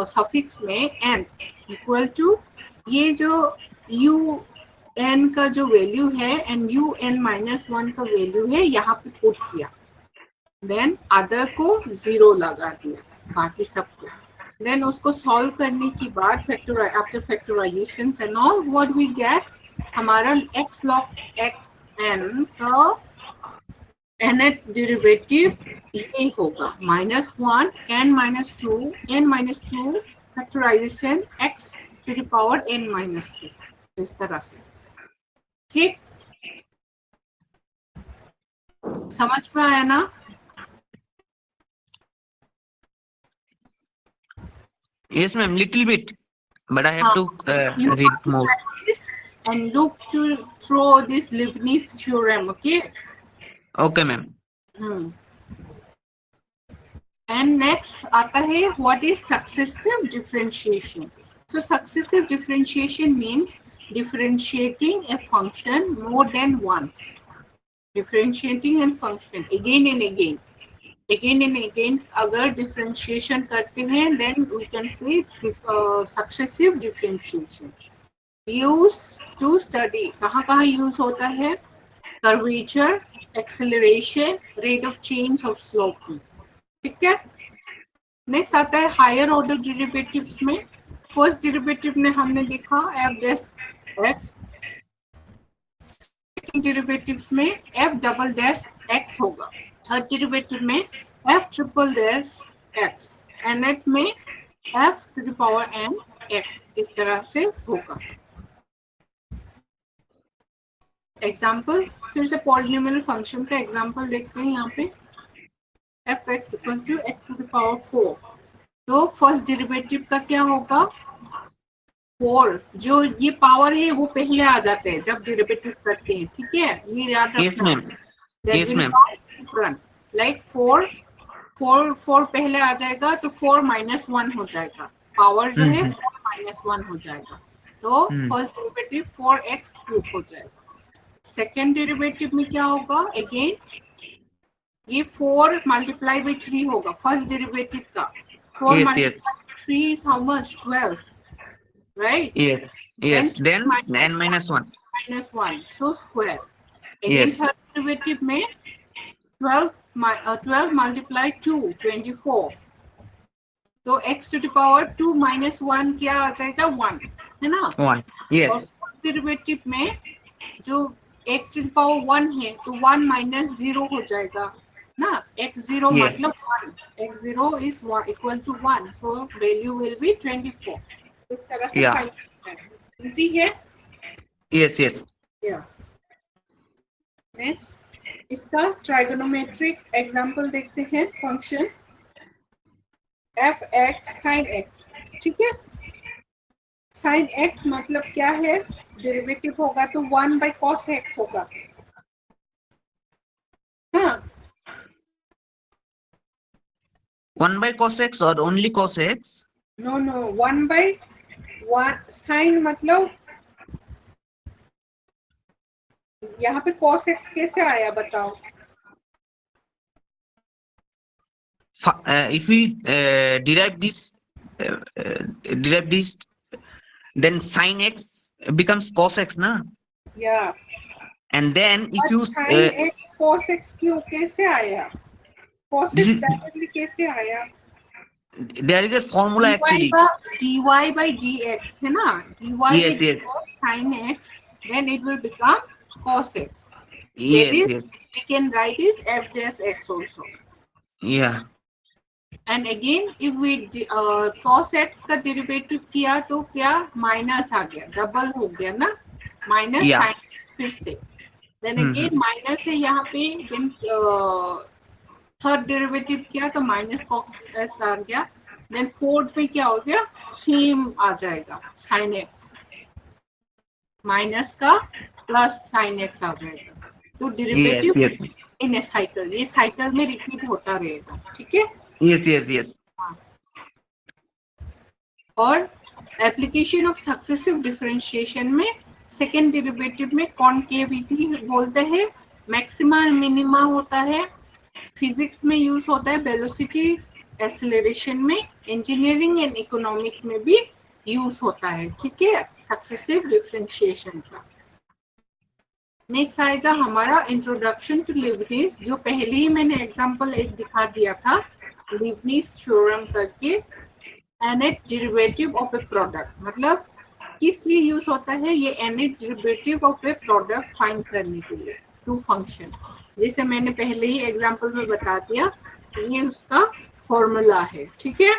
सफिक्स में n इक्वल टू ये जो u n का जो वैल्यू है एंड u n-1 का वैल्यू है यहाँ पे पुट किया, देन अदर को 0 लगा दिया, बाकी सबको। देन उसको सॉल्व करने के बाद after factorization and all what we get, हमारा x log x n का nth डेरिवेटिव ये होगा -1 n-2 factorization x to the power n-2, इस तरह से, ठीक। समझ में आया ना? Yes, ma'am, little bit, but I have to You read have to more. practice and look through this Leibniz theorem, okay? Okay, ma'am. And next आता है what is successive differentiation. So successive differentiation means differentiating a function more than once. Differentiating a function again and again. अगर differentiation करते हैं then we can say it's successive differentiation. Used to study, कहाँ use होता है, curvature, acceleration, rate of change of slope में, ठीक है। Next आता है हायर ऑर्डर डेरिवेटिव्स में। फर्स्ट डेरिवेटिव में हमने देखा f dash x, second derivatives में f डबल डैश x होगा, थर्ड डेरिवेटिव में f triple dash x, and nth में f to the power n x, इस तरह से होगा। एग्जाम्पल, फिर से पॉलिनोमियल फंक्शन का एग्जाम्पल देखते हैं यहाँ पे, f(x) equal to x to the power 4। तो फर्स्ट डेरिवेटिव का क्या होगा, 4, जो ये पावर है वो पहले आ जाते हैं जब डेरिवेटिव करते हैं, ठीक है, ये याद Yes, रखना। ma'am. that Yes, will ma'am. come in front. Like 4 पहले आ जाएगा तो 4 minus 1 हो जाएगा, पावर जो है 4 minus 1 हो जाएगा, तो फर्स्ट डेरिवेटिव 4x क्यूब हो जाएगा। सेकेंड डेरिवेटिव में क्या होगा, अगेन ये 4 मल्टीप्लाई बाई 3 होगा फर्स्ट डेरिवेटिव का। 4 Yes, yes, multiplied by 3 is how much? 12, right? yes, Then yes. 2 Then minus n minus 1. minus 1, so square. Again Yes, third derivative में 12 multiply 2, 24, तो x to the power 2 minus 1 क्या आ जाएगा, 1, है ना? 1. और Yes, fourth derivative में जो x to the power 1 है तो 1 minus 0 हो जाएगा ना, x0 Yes. मतलब 1, x0 is equal to 1, so value will be 24। इस तरह से Yeah. फाइंड करना है, इजी है। yes, yes. नेक्स्ट इसका ट्राइगोनोमेट्रिक एग्जांपल देखते हैं। फंक्शन f(x) sin x, ठीक है। sin x मतलब क्या है, डेरिवेटिव होगा तो 1 by cos x होगा, हाँ 1 by cos x or only cos x? No 1 by 1 sin मतलब यहाँ पे cos x कैसे आया बताओ। If we derive this, then sin x becomes cos x, na? या And then if you sin x cos x क्यों कैसे आया, cos this x is directly कैसे आया, there is a formula actually. dy by dx है ना, dy by Yes, yes, sin x, then it will become cos x. yes, That is, yes, we can write is f dash x also. yeah, And again if we cos x का derivative किया तो क्या minus आ गया, double हो गया ना, minus Yeah. Sign फिर से, देन अगेन माइनस है यहाँ पे, देन थर्ड डेरिवेटिव किया तो माइनस cos x आ गया, देन फोर्थ में क्या हो गया, सेम आ जाएगा साइन x, माइनस का प्लस साइन x आ जाएगा, तो yes, डेरिवेटिव yes, इन ए साइकिल, ये साइकिल में रिपीट होता रहेगा, ठीक है। yes, yes, yes. और एप्लीकेशन ऑफ सक्सेसिव डिफरेंशिएशन में सेकेंड डेरिवेटिव में कॉन्केविटी बोलते हैं, मैक्सिमा मिनिमा होता है, फिजिक्स में यूज होता है, वेलोसिटी एक्सेलरेशन में, इंजीनियरिंग एंड इकोनॉमिक्स में भी यूज होता है, ठीक है, सक्सेसिव डिफरेंशिएशन का। नेक्स्ट आएगा हमारा इंट्रोडक्शन टू लीबनिज़, जो पहले ही मैंने एग्जांपल एक दिखा दिया था, लीबनिज़ थ्योरम करके, nth derivative of A product, मतलब किस लिए यूज होता है ये nth derivative of A product find करने के लिए, टू फंक्शन, जैसे मैंने पहले ही एग्जांपल में बता दिया, ये उसका फॉर्मूला है, ठीक है।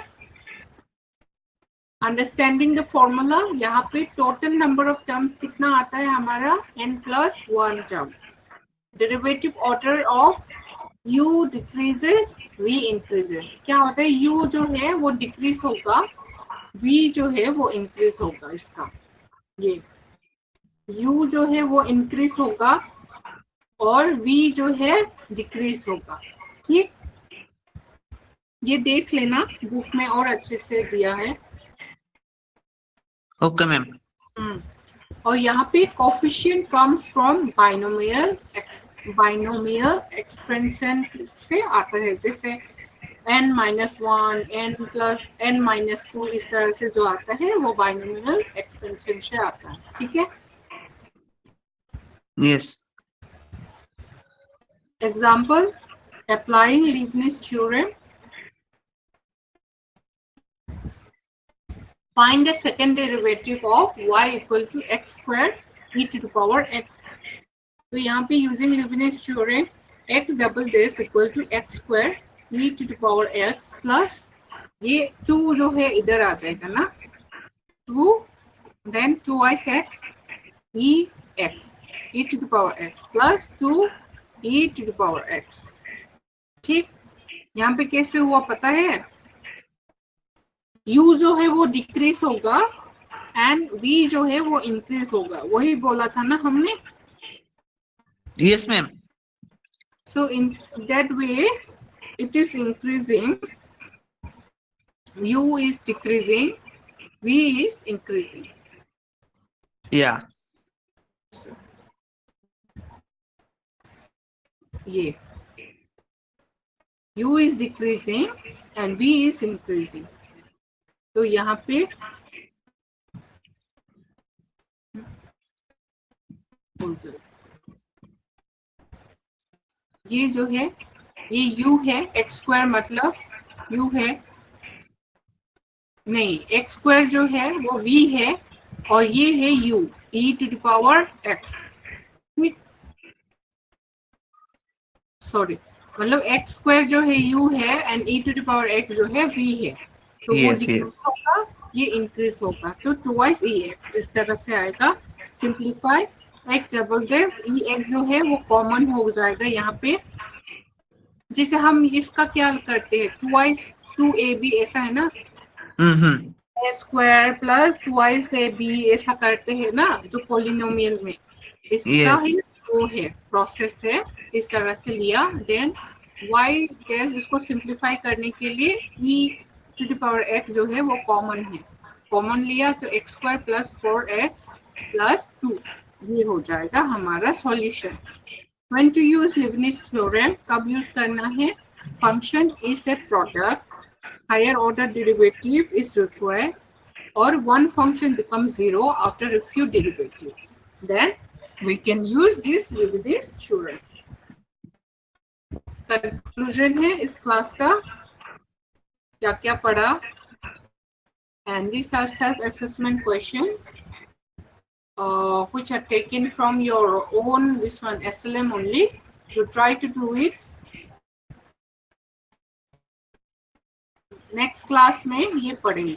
अंडरस्टैंडिंग द फॉर्मूला, यहाँ पे टोटल नंबर ऑफ टर्म्स कितना आता है हमारा, n+1 term, derivative order of u decreases v increases, क्या होता है, u जो है वो डिक्रीज होगा, v जो है वो इंक्रीज होगा, इसका ये u जो है वो इंक्रीज होगा और v जो है डिक्रीज होगा, ठीक, ये देख लेना बुक में और अच्छे से दिया है। Okay, ma'am. और यहाँ पे coefficient comes from binomial expansion से आता है, जैसे n-1, n+n-2, इस तरह से जो आता है वो बाइनोमियल एक्सपेंशन से आता है, ठीक है। Yes. Example, applying Leibniz theorem, find the second derivative of y equal to x square e to the power x। तो यहाँ पे using Leibniz theorem x double dash equal to x square e to the power x plus ये 2 जो है इधर आ जाएगा ना, 2 then 2x e x e to the power x plus 2 e to the power x, ठीक। यहाँ पे कैसे हुआ पता है, u जो है वो डिक्रीज होगा एंड v जो है वो इंक्रीज होगा, वही बोला था ना हमने। Yes, ma'am. So in that way, it is increasing, U is decreasing, V is increasing. Yeah. Yeah. U is decreasing and V is increasing. तो यहाँ पे ये जो है ये U है, x स्क्वायर मतलब U है, नहीं x स्क्वायर जो है वो V है और ये है U, e to the power x, sorry मतलब x स्क्वायर जो है U है and e to the power x जो है V है, तो वो Yes, डिक्रीज yes. होगा, ये इंक्रीज होगा, तो ट्वाइस ex इस तरह से आएगा. Simplify x double dash ex जो है वो कॉमन हो जाएगा यहाँ पे, जैसे हम इसका क्या करते हैं ट्वाइस 2ab ऐसा है ना, a square plus twice ab ऐसा करते हैं ना जो पॉलिनोमियल में, इसका Yes. ही वो है प्रोसेस है, इस तरह से लिया. देन y डैश इसको सिंप्लीफाई करने के लिए e to the power x जो है वो कॉमन है, कॉमन लिया तो x square plus 4x plus 2 ये हो जाएगा हमारा solution. When to use Leibniz theorem, कब यूज करना है, function is a product, higher order derivative is required, or one function becomes zero after a few derivatives. Then we can use this Leibniz theorem. Conclusion है इस class का, क्या क्या पढ़ा, and these are self-assessment questions which are taken from your own this one SLM only. You try to do it. Next class में ये पढ़ेंगे.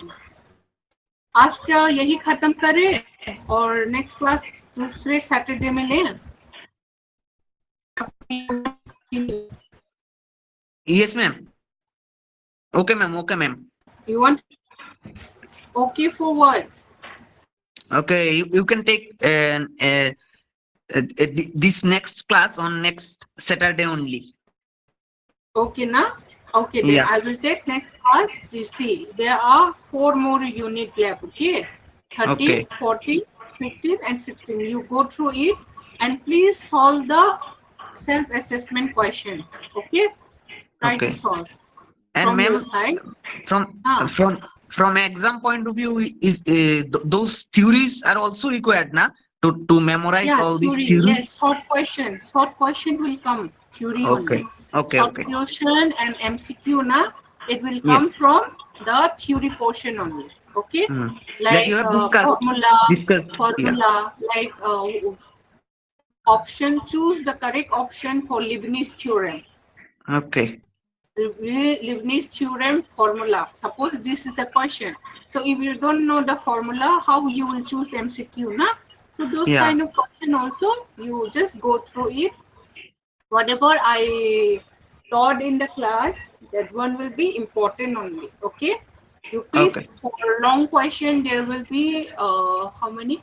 आज क्या यही खत्म करें और नेक्स्ट क्लास दूसरे सैटरडे में लें. Yes, ma'am. Okay, ma'am. Okay, ma'am. You want okay for what? Okay, you can take this next class on next Saturday only. Okay na? Okay, then Yeah. I will take next class. You see, there are 4 more unit left. Okay, 13, Okay. 14, 15 and 16. You go through it and please solve the self-assessment questions. Okay, try Okay. to solve And from your ma'am, side. from exam point of view, is those theories are also required, na, to memorize Yeah, all theory. these theories. Yes, short question will come theory Okay. only. Okay. Short Okay. question and MCQ na, it will Yes. come from the theory portion only. Okay, Like you have discussed. formula, like option, choose the correct option for Leibniz theorem. Okay. Leibniz theorem formula. Suppose this is the question. So if you don't know the formula, how you will choose MCQ, na? So those Yeah. kind of question also, you just go through it. Whatever I taught in the class, that one will be important only. Okay. You please, Okay. for long question, there will be how many?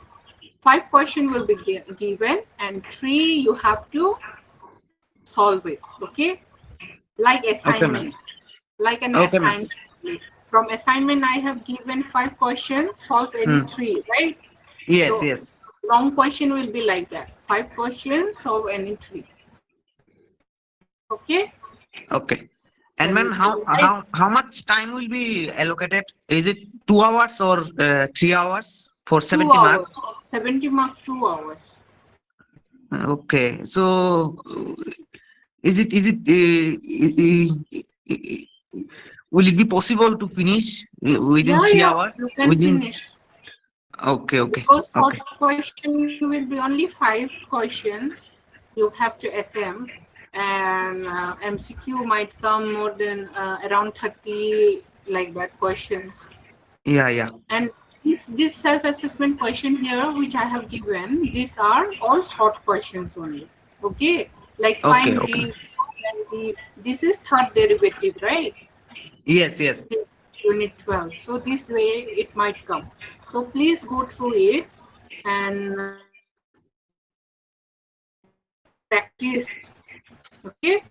5 question will be given and 3 you have to solve it. Okay. Like assignment, like an Okay, ma'am. assignment. From assignment, I have given 5 questions, solve any 3, right? Yes. So, Yes. long question will be like that. 5 questions, solve any 3. Okay. Okay. And Then ma'am, how much time will be allocated? Is it 2 hours or 3 hours for 2 70 marks? hours. 70 marks, 2 hours. Okay. So is it will it be possible to finish within 3 Yeah, hours? you can finish. Okay. Okay. Because short Okay. question will be only 5 questions you have to attempt, and MCQ might come more than around 30 like that questions. Yeah. Yeah. And this self-assessment question here which I have given, these are all short questions only. Okay, like find Okay. d and d. This is third derivative, right? Yes. Yes. Unit 12. So this way it might come. So please go through it and practice Okay.